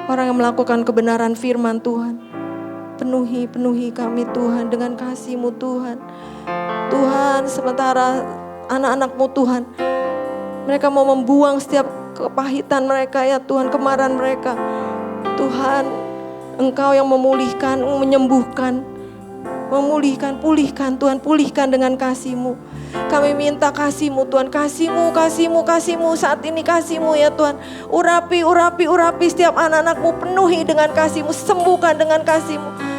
Orang yang melakukan kebenaran firman Tuhan. Penuhi kami Tuhan dengan kasih-Mu Tuhan. Tuhan, sementara anak-anak-Mu Tuhan, mereka mau membuang setiap kepahitan mereka ya Tuhan, kemarahan mereka. Tuhan, Engkau yang memulihkan, menyembuhkan, pulihkan Tuhan, pulihkan dengan kasih-Mu. Kami minta kasih-Mu Tuhan, kasih-Mu saat ini, kasih-Mu ya Tuhan. Urapi setiap anak-anak-Mu, penuhi dengan kasih-Mu, sembuhkan dengan kasih-Mu.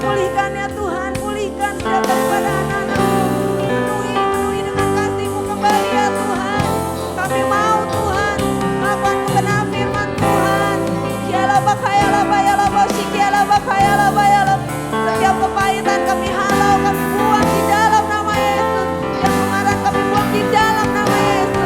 Pulihkan ya Tuhan, pulihkan setiap daripada anak-anak-Mu. Penuhi dengan kasih-Mu kembali ya Tuhan. Kami mau Tuhan melakukan kebenaran firman Tuhan. Setiap kepahitan kami halau, kami buang di dalam nama Yesus. Setiap kemarahan kami buang di dalam nama Yesus.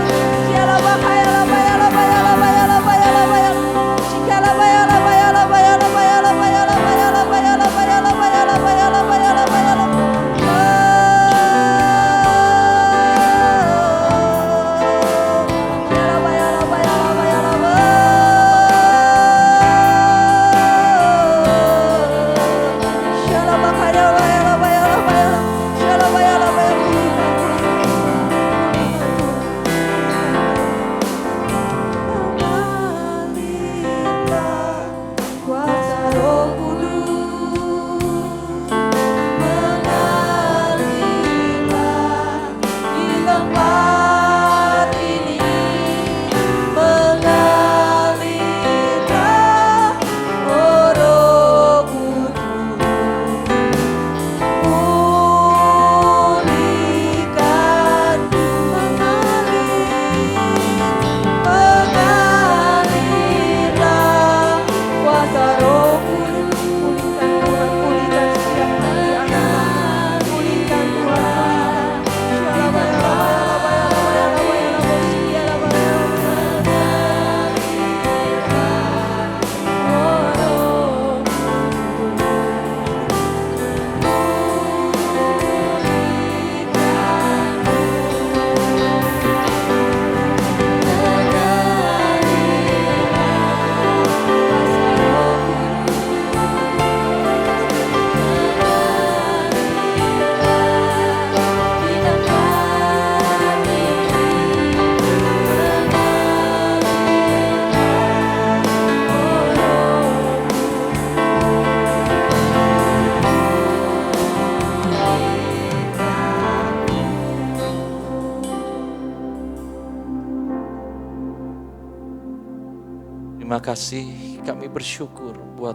Terima kasih, kami bersyukur buat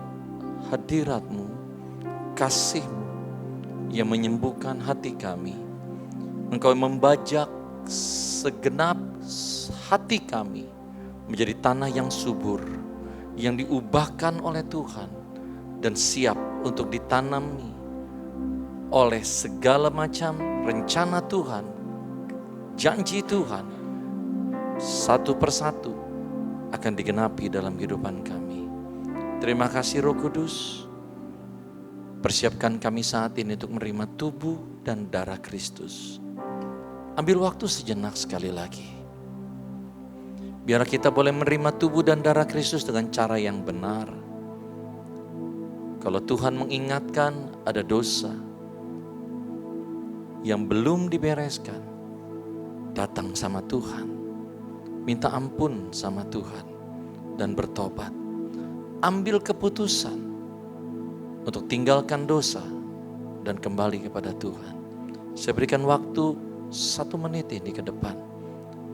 hadirat-Mu, kasih-Mu yang menyembuhkan hati kami. Engkau membajak segenap hati kami menjadi tanah yang subur, yang diubahkan oleh Tuhan dan siap untuk ditanami oleh segala macam rencana Tuhan, janji Tuhan, satu persatu akan digenapi dalam kehidupan kami. Terima kasih Roh Kudus. Persiapkan kami saat ini untuk menerima tubuh dan darah Kristus. Ambil waktu sejenak sekali lagi. Biar kita boleh menerima tubuh dan darah Kristus dengan cara yang benar. Kalau Tuhan mengingatkan ada dosa yang belum dibereskan, datang sama Tuhan. Minta ampun sama Tuhan dan bertobat. Ambil keputusan untuk tinggalkan dosa dan kembali kepada Tuhan. Saya berikan waktu 1 menit ini ke depan.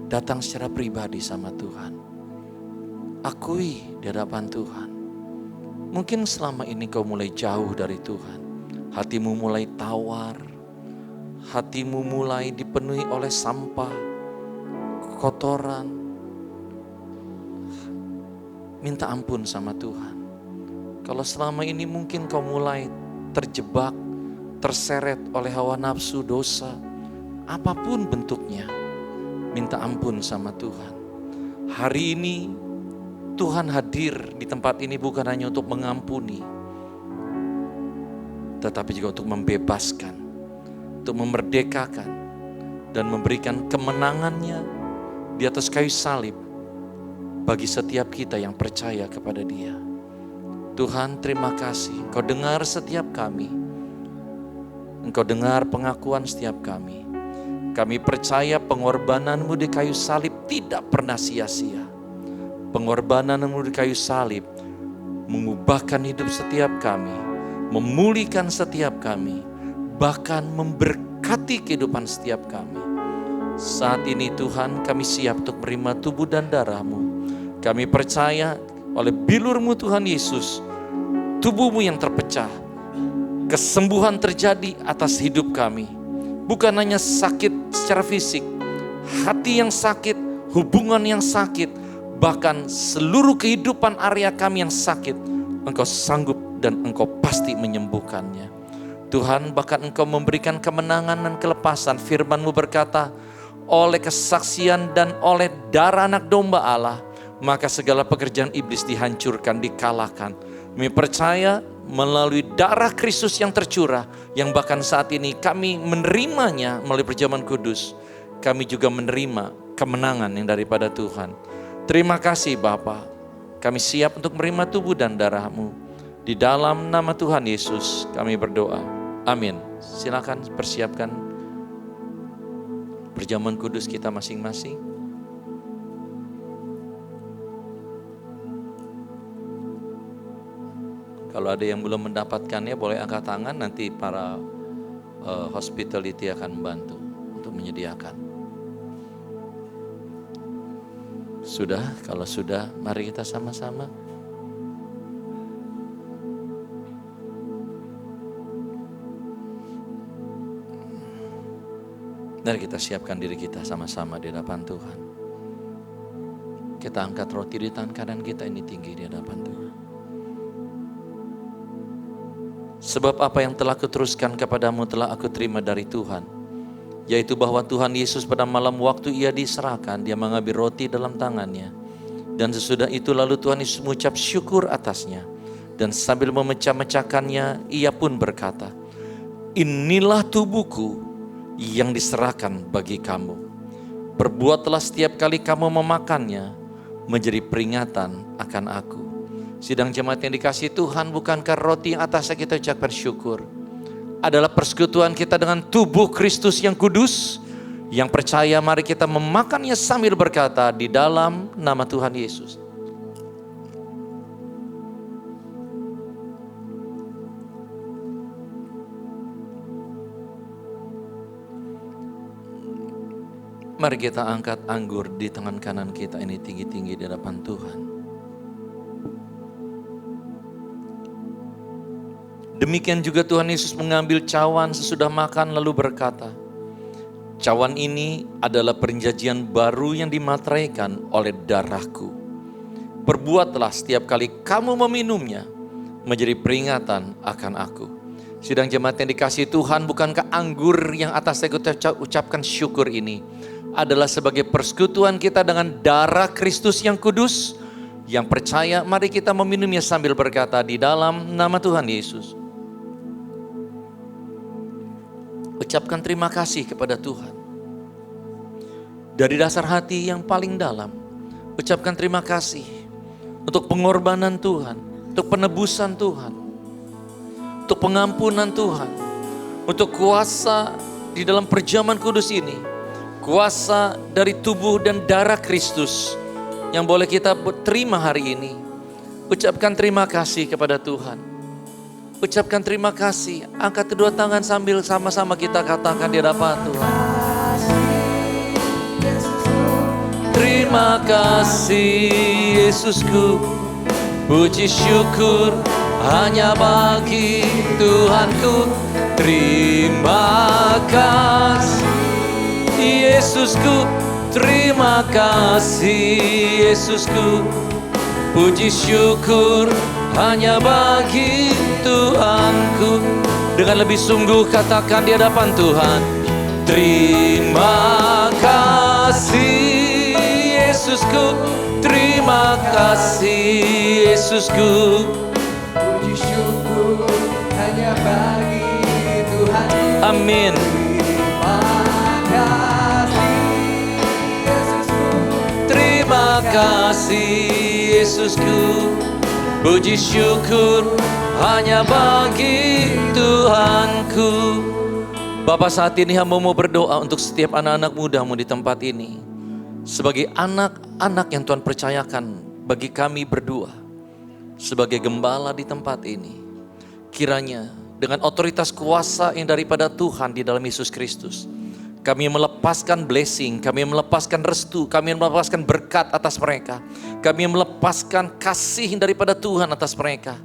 Datang secara pribadi sama Tuhan. Akui di hadapan Tuhan. Mungkin selama ini kau mulai jauh dari Tuhan. Hatimu mulai tawar. Hatimu mulai dipenuhi oleh sampah, kotoran. Minta ampun sama Tuhan. Kalau selama ini mungkin kau mulai terjebak, terseret oleh hawa nafsu, dosa, apapun bentuknya, minta ampun sama Tuhan. Hari ini Tuhan hadir di tempat ini bukan hanya untuk mengampuni, tetapi juga untuk membebaskan, untuk memerdekakan, dan memberikan kemenangannya di atas kayu salib bagi setiap kita yang percaya kepada Dia. Tuhan, terima kasih. Engkau dengar setiap kami. Engkau dengar pengakuan setiap kami. Kami percaya pengorbanan-Mu di kayu salib tidak pernah sia-sia. Pengorbanan-Mu di kayu salib mengubahkan hidup setiap kami, memulihkan setiap kami, bahkan memberkati kehidupan setiap kami. Saat ini Tuhan, kami siap untuk menerima tubuh dan darah-Mu. Kami percaya oleh bilur-Mu Tuhan Yesus, tubuh-Mu yang terpecah, kesembuhan terjadi atas hidup kami. Bukan hanya sakit secara fisik, hati yang sakit, hubungan yang sakit, bahkan seluruh kehidupan area kami yang sakit, Engkau sanggup dan Engkau pasti menyembuhkannya. Tuhan, bahkan Engkau memberikan kemenangan dan kelepasan. Firman-Mu berkata, oleh kesaksian dan oleh darah anak domba Allah, maka segala pekerjaan iblis dihancurkan, dikalahkan. Kami percaya melalui darah Kristus yang tercurah, yang bahkan saat ini kami menerimanya melalui perjamuan kudus, kami juga menerima kemenangan yang daripada Tuhan. Terima kasih Bapa, kami siap untuk menerima tubuh dan darah-Mu. Di dalam nama Tuhan Yesus kami berdoa. Amin. Silakan persiapkan perjamuan kudus kita masing-masing. Kalau ada yang belum mendapatkannya boleh angkat tangan, nanti para hospitality akan membantu untuk menyediakan. Sudah? Kalau sudah, mari kita sama-sama. Mari kita siapkan diri kita sama-sama di hadapan Tuhan. Kita angkat roti di tangan kanan kita ini tinggi di hadapan Tuhan. Sebab apa yang telah kuteruskan kepadamu telah aku terima dari Tuhan, yaitu bahwa Tuhan Yesus pada malam waktu Ia diserahkan, Dia mengambil roti dalam tangannya, dan sesudah itu lalu Tuhan Yesus mengucap syukur atasnya, dan sambil memecah-mecahkannya Ia pun berkata, inilah tubuhku yang diserahkan bagi kamu. Perbuatlah setiap kali kamu memakannya menjadi peringatan akan aku. Sidang jemaat yang dikasihi Tuhan, bukankah roti yang atasnya kita ucapkan syukur adalah persekutuan kita dengan tubuh Kristus yang kudus? Yang percaya, mari kita memakannya sambil berkata, di dalam nama Tuhan Yesus. Mari kita angkat anggur di tangan kanan kita ini tinggi-tinggi di hadapan Tuhan. Demikian juga Tuhan Yesus mengambil cawan sesudah makan lalu berkata, cawan ini adalah perjanjian baru yang dimateraikan oleh darahku. Perbuatlah setiap kali kamu meminumnya menjadi peringatan akan aku. Sidang jemaat yang dikasihi Tuhan, bukankah anggur yang atas saya ucapkan syukur ini adalah sebagai persekutuan kita dengan darah Kristus yang kudus? Yang percaya, mari kita meminumnya sambil berkata, di dalam nama Tuhan Yesus. Ucapkan terima kasih kepada Tuhan. Dari dasar hati yang paling dalam, ucapkan terima kasih untuk pengorbanan Tuhan, untuk penebusan Tuhan, untuk pengampunan Tuhan, untuk kuasa di dalam perjamuan kudus ini, kuasa dari tubuh dan darah Kristus yang boleh kita terima hari ini. Ucapkan terima kasih kepada Tuhan. Ucapkan terima kasih. Angkat kedua tangan sambil sama-sama kita katakan di hadapan Tuhan. Terima kasih Yesusku, puji syukur hanya bagi Tuhanku. Terima kasih Yesusku, terima kasih Yesusku, puji syukur hanya bagi Tuhanku. Dengan lebih sungguh katakan di hadapan Tuhan, terima kasih Yesusku, terima kasih Yesusku. Puji syukur hanya bagi Tuhan. Amin. Terima kasih Yesusku. Terima kasih Yesusku. Puji syukur hanya bagi Tuhanku. Bapak, saat ini hamba mau berdoa untuk setiap anak-anak mudamu di tempat ini. Sebagai anak-anak yang Tuhan percayakan bagi kami berdua. Sebagai gembala di tempat ini. Kiranya dengan otoritas kuasa yang daripada Tuhan di dalam Yesus Kristus. Kami melepaskan blessing, kami melepaskan restu, kami melepaskan berkat atas mereka. Kami melepaskan kasih daripada Tuhan atas mereka.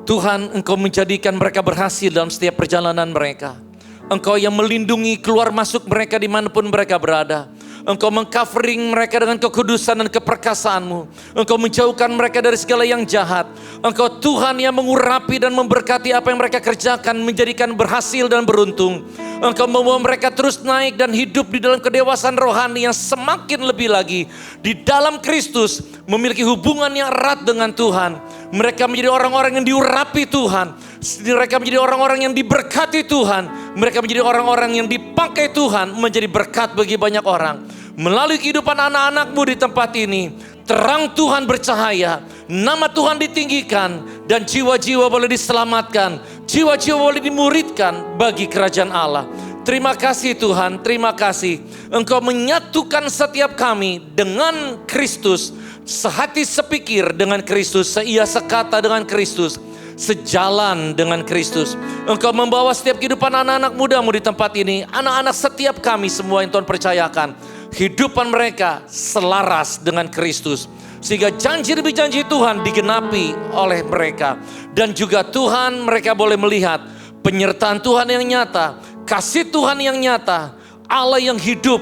Tuhan, Engkau menjadikan mereka berhasil dalam setiap perjalanan mereka. Engkau yang melindungi keluar masuk mereka dimanapun mereka berada. Engkau mengcovering mereka dengan kekudusan dan keperkasaanmu. Engkau menjauhkan mereka dari segala yang jahat. Engkau Tuhan yang mengurapi dan memberkati apa yang mereka kerjakan, menjadikan berhasil dan beruntung. Engkau membawa mereka terus naik dan hidup di dalam kedewasaan rohani yang semakin lebih lagi. Di dalam Kristus memiliki hubungan yang erat dengan Tuhan. Mereka menjadi orang-orang yang diurapi Tuhan. Mereka menjadi orang-orang yang diberkati Tuhan. Mereka menjadi orang-orang yang dipakai Tuhan menjadi berkat bagi banyak orang. Melalui kehidupan anak-anakmu di tempat ini, terang Tuhan bercahaya, nama Tuhan ditinggikan, dan jiwa-jiwa boleh diselamatkan, jiwa-jiwa boleh dimuridkan bagi kerajaan Allah. Terima kasih Tuhan, terima kasih. Engkau menyatukan setiap kami dengan Kristus, sehati sepikir dengan Kristus, seia sekata dengan Kristus, sejalan dengan Kristus. Engkau membawa setiap kehidupan anak-anak mudamu di tempat ini, anak-anak setiap kami semua yang Tuhan percayakan, kehidupan mereka selaras dengan Kristus. Sehingga janji demi janji Tuhan digenapi oleh mereka. Dan juga Tuhan, mereka boleh melihat penyertaan Tuhan yang nyata, kasih Tuhan yang nyata, Allah yang hidup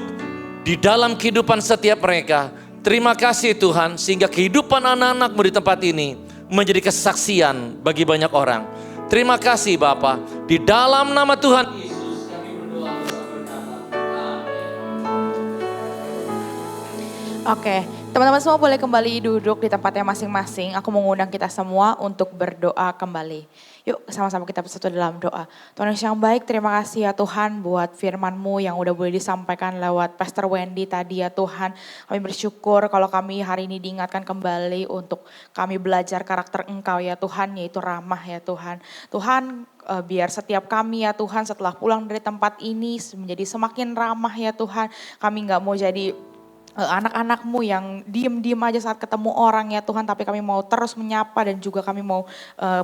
di dalam kehidupan setiap mereka. Terima kasih Tuhan, sehingga kehidupan anak-anakmu di tempat ini menjadi kesaksian bagi banyak orang. Terima kasih Bapa, di dalam nama Tuhan Yesus kami berdoa bersama berkata, amin. Oke, teman-teman semua boleh kembali duduk di tempatnya masing-masing. Aku mengundang kita semua untuk berdoa kembali. Yuk sama-sama kita bersatu dalam doa. Tuhan Yesus yang baik, terima kasih ya Tuhan buat firman-Mu yang udah boleh disampaikan lewat Pastor Wendy tadi ya Tuhan. Kami bersyukur kalau kami hari ini diingatkan kembali untuk kami belajar karakter Engkau ya Tuhan, yaitu ramah ya Tuhan. Tuhan, biar setiap kami ya Tuhan setelah pulang dari tempat ini menjadi semakin ramah ya Tuhan. Kami gak mau jadi anak-anak-Mu yang diem-diem aja saat ketemu orang ya Tuhan, tapi kami mau terus menyapa dan juga kami mau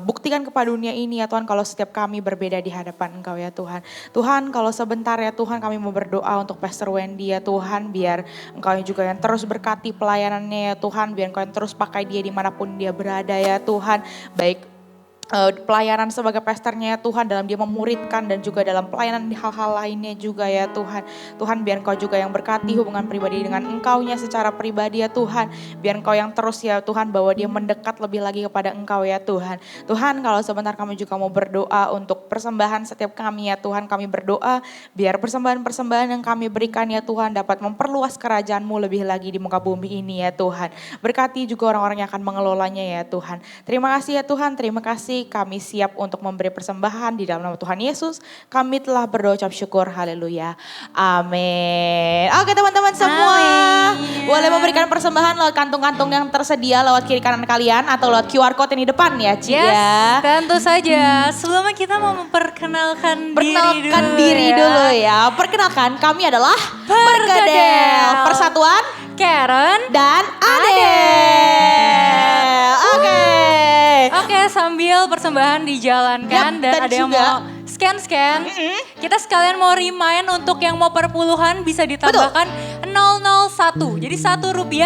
buktikan kepada dunia ini ya Tuhan kalau setiap kami berbeda di hadapan Engkau ya Tuhan. Tuhan, kalau sebentar ya Tuhan kami mau berdoa untuk Pastor Wendy ya Tuhan, biar Engkau juga yang terus berkati pelayanannya ya Tuhan, biar Engkau yang terus pakai dia dimanapun dia berada ya Tuhan, baik pelayanan sebagai pastornya ya Tuhan, dalam dia memuridkan dan juga dalam pelayanan di hal-hal lainnya juga ya Tuhan. Tuhan, biar Engkau juga yang berkati hubungan pribadi dengan Engkau-nya secara pribadi ya Tuhan. Biar Engkau yang terus ya Tuhan bawa dia mendekat lebih lagi kepada Engkau ya Tuhan. Tuhan, kalau sebentar kami juga mau berdoa untuk persembahan setiap kami ya Tuhan. Kami berdoa biar persembahan-persembahan yang kami berikan ya Tuhan dapat memperluas kerajaan-Mu lebih lagi di muka bumi ini ya Tuhan. Berkati juga orang-orang yang akan mengelolanya ya Tuhan. Terima kasih ya Tuhan, terima kasih. Kami siap untuk memberi persembahan di dalam nama Tuhan Yesus. Kami telah berdoa ucap syukur. Haleluya. Amin. Oke teman-teman semua. Amin. Boleh memberikan persembahan lewat kantung-kantung yang tersedia lewat kiri kanan kalian atau lewat QR code yang di depan ya Ci Yes, ya. tentu saja. Sebelumnya kita mau memperkenalkan Perkenalkan diri dulu ya. Perkenalkan kami adalah Pergadel Persatuan Karen dan Adel. Oke, sambil persembahan dijalankan Yap, dan dan ada yang juga- mau scan-scan. Kita sekalian mau remind untuk yang mau perpuluhan bisa ditambahkan 001. Jadi Rp1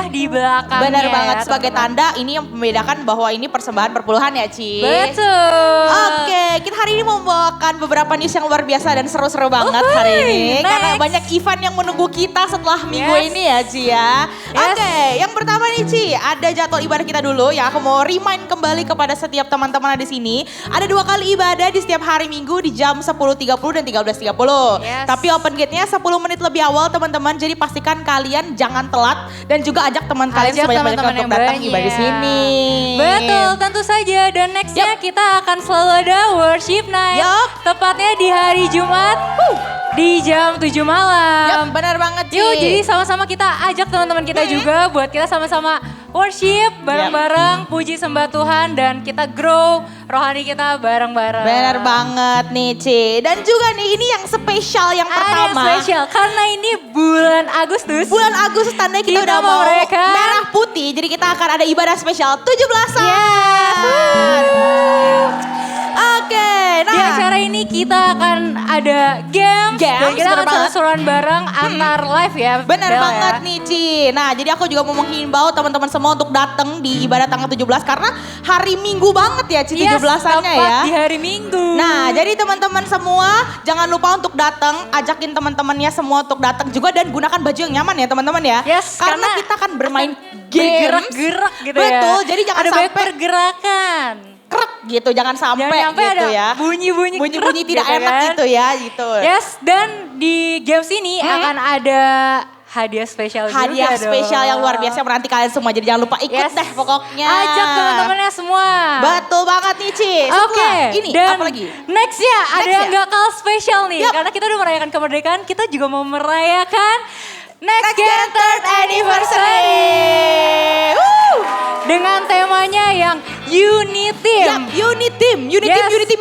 di belakangnya. Benar banget, ya, sebagai teman-teman. tanda ini yang membedakan bahwa ini persembahan perpuluhan ya Ci. Betul. Oke, kita hari ini mau membawakan beberapa news yang luar biasa dan seru-seru banget hari ini. next. Karena banyak event yang menunggu kita setelah minggu Yes. ini ya Ci ya. Oke, yang pertama nih Ci, ada jadwal ibadah kita dulu ya. Aku mau remind kembali kepada setiap teman-teman di sini. Ada 2 kali ibadah di setiap hari Minggu di jam 10.30 dan 13.30. Yes. Tapi open gate-nya 10 menit lebih awal teman-teman. Jadi pastikan kalian jangan telat dan juga ajak teman kalian Ajak sebanyak-banyaknya teman-teman untuk yang datang banyak. ibadah di sini. Betul, tentu saja. Dan nextnya kita akan selalu ada worship night. Yup. Tepatnya di hari Jumat di jam 7 malam. Yap, benar banget Ci. Yuk, jadi sama-sama kita ajak teman-teman kita juga buat kita sama-sama worship bareng-bareng, puji sembah Tuhan dan kita grow rohani kita bareng-bareng. Benar banget nih Ci. Dan juga nih ini yang spesial yang Ada yang pertama. spesial karena ini bulan Agustus. Bulan Agustus tandanya kita Kita udah mau mau merayakan. merah putih. Jadi kita akan ada ibadah spesial 17-an. Oke, Di nah. acara ini kita akan ada games, dan Games, kita bener akan banget. seru-seruan bareng antar live ya. Benar Bel, banget ya. nih Ci. Nah jadi aku juga mau menghimbau teman-teman semua untuk datang di ibadah tanggal 17 karena hari Minggu banget ya Ci, Yes, 17-annya tepat ya. di hari Minggu. Nah, jadi teman-teman semua jangan lupa untuk datang, ajakin teman-temannya semua untuk datang juga dan gunakan baju yang nyaman ya teman-teman ya. Yes, karena karena kita akan bermain games. bergerak-gerak gitu ya. Betul, jadi jangan ada banyak sampai pergerakan. krek gitu, jangan sampai Jangan sampai gitu ada ya. bunyi-bunyi Bunyi-bunyi krek tidak gitu enak kan. gitu ya gitu. Yes, dan di games ini akan ada hadiah spesial juga Hadiah dong. spesial yang luar biasa menanti kalian semua. Jadi jangan lupa ikut Yes. deh pokoknya. Ajak teman-temannya semua. Betul banget nih Ci. Oke, Setelah ini dan apa lagi? nextnya ada Next yang ya? gak kalah spesial nih. Yup. Karena kita udah merayakan kemerdekaan, kita juga mau merayakan Next Next Gen Gen Third Anniversary. Woo! Dengan temanya yang Unity. Yap, Unity Team. Unity Yes. Team.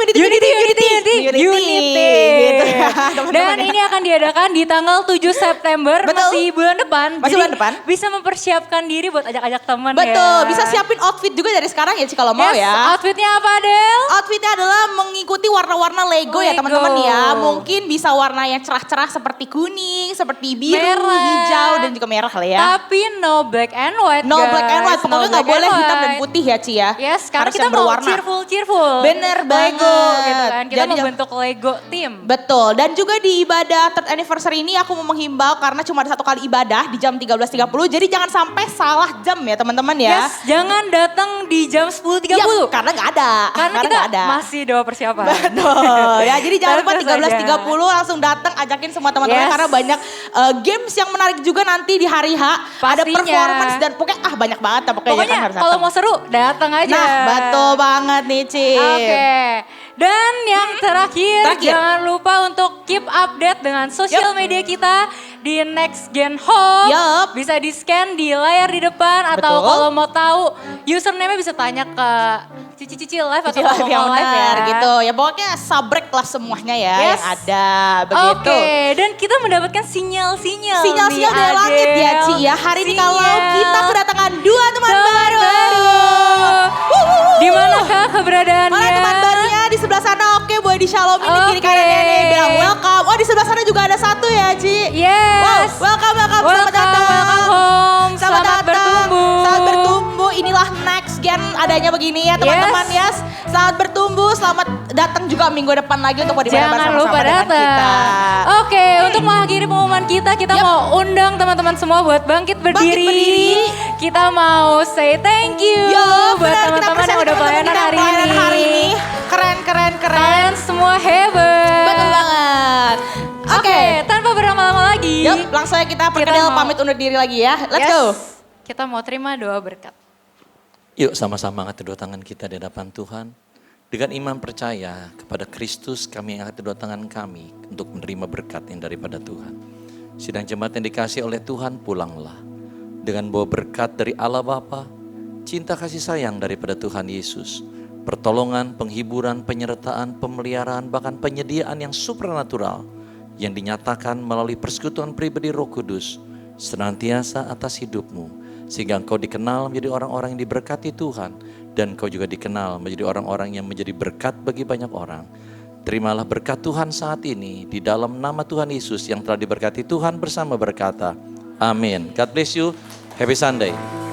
Unity. Gitu ya, teman-teman Dan ya. ini akan diadakan di tanggal 7 September, Betul. masih bulan depan. Masih Jadi bulan depan. Bisa mempersiapkan diri buat ajak-ajak teman ya. Betul, bisa siapin outfit juga dari sekarang ya Ci kalau mau Yes, ya. outfitnya apa Del? Outfitnya adalah mengikuti warna-warna Lego ya Lego. teman-teman ya. Mungkin bisa warna yang cerah-cerah seperti kuning, seperti biru, Merah. hijau dan juga merah lah ya. Tapi no black and white No guys. black and white, pokoknya No nggak black boleh and hitam dan white. putih ya Ci ya. Yes, karena Harus kita yang mau berwarna. cheerful. Bener Lego banget. gitu kan. Kita Jadi mau jangan- bentuk Lego team. Betul, dan juga di ibadah third anniversary ini aku mau menghimbau karena cuma ada 1 kali ibadah di jam 13.30. Jadi jangan sampai salah jam ya teman-teman ya. Yes, jangan datang di jam 10.30. Ya, karena nggak ada. Karena kita nggak ada. masih doa persiapan. Betul ya, jadi jangan lupa Tentu saja. 13.30 langsung datang ajakin semua teman-teman Yes. karena banyak games yang menarik juga nanti di hari H. Ada Pastinya. performance dan pokoknya banyak banget lah pokoknya, Pokoknya kan harus kalau datang. mau seru datang aja. Nah, betul banget nih Ci. Oke. Dan yang terakhir, Terakhir. jangan lupa untuk keep update dengan sosial media kita di Next Gen Home. Yup. Bisa di scan di layar di depan atau Betul. kalau mau tahu username bisa tanya ke Cici live atau Cici live yang Ngomong live benar ya. gitu. Ya pokoknya sabrek lah semuanya ya Yes. yang ada begitu. Oke, dan kita mendapatkan sinyal-sinyal Sinyal-sinyal nih, dari langit ya Adel. Ci ya. Hari ini kalau Sinyal. kita kedatangan 2 teman baru. Di manakah keberadaannya? Mana teman barunya di sebelah sana? Oke, boleh di shalom ini kiri Oke. kanannya nih bilang welcome. Oh, di sebelah sana juga ada 1 ya, Ci. Yes. Wow, welcome. Selamat datang, welcome. home. Selamat datang. bertumbuh. Selamat bertumbuh. Inilah Next Gen adanya begini ya, teman-teman ya. Selamat bertumbuh, selamat datang juga minggu depan lagi untuk beribadah Jangan bersama-sama lupa dengan datang. kita. Oke, untuk mengakhiri pengumuman kita mau undang teman-teman semua buat bangkit berdiri. berdiri. Kita mau say thank you Yo, buat benar, kita teman-teman yang persiapkan udah teman-teman pelayanan kita yang hari pelayanan ini. hari ini. Keren. Kalian semua hebat. Betul banget. Oke, tanpa berlama-lama lagi. Yuk, langsung aja kita perkenal mau- pamit undur diri lagi ya. Let's Yes, go. Kita mau terima doa berkat. Yuk sama-sama angkat kedua tangan kita di hadapan Tuhan. Dengan iman percaya kepada Kristus kami angkat kedua tangan kami untuk menerima berkat yang daripada Tuhan. Sidang jemaat yang dikasih oleh Tuhan, pulanglah dengan bawa berkat dari Allah Bapa, cinta kasih sayang daripada Tuhan Yesus, pertolongan, penghiburan, penyertaan, pemeliharaan, bahkan penyediaan yang supranatural yang dinyatakan melalui persekutuan pribadi Roh Kudus senantiasa atas hidupmu, sehingga engkau dikenal menjadi orang-orang yang diberkati Tuhan, dan engkau juga dikenal menjadi orang-orang yang menjadi berkat bagi banyak orang. Terimalah berkat Tuhan saat ini di dalam nama Tuhan Yesus yang telah diberkati Tuhan bersama berkata, Amin. God bless you. Happy Sunday.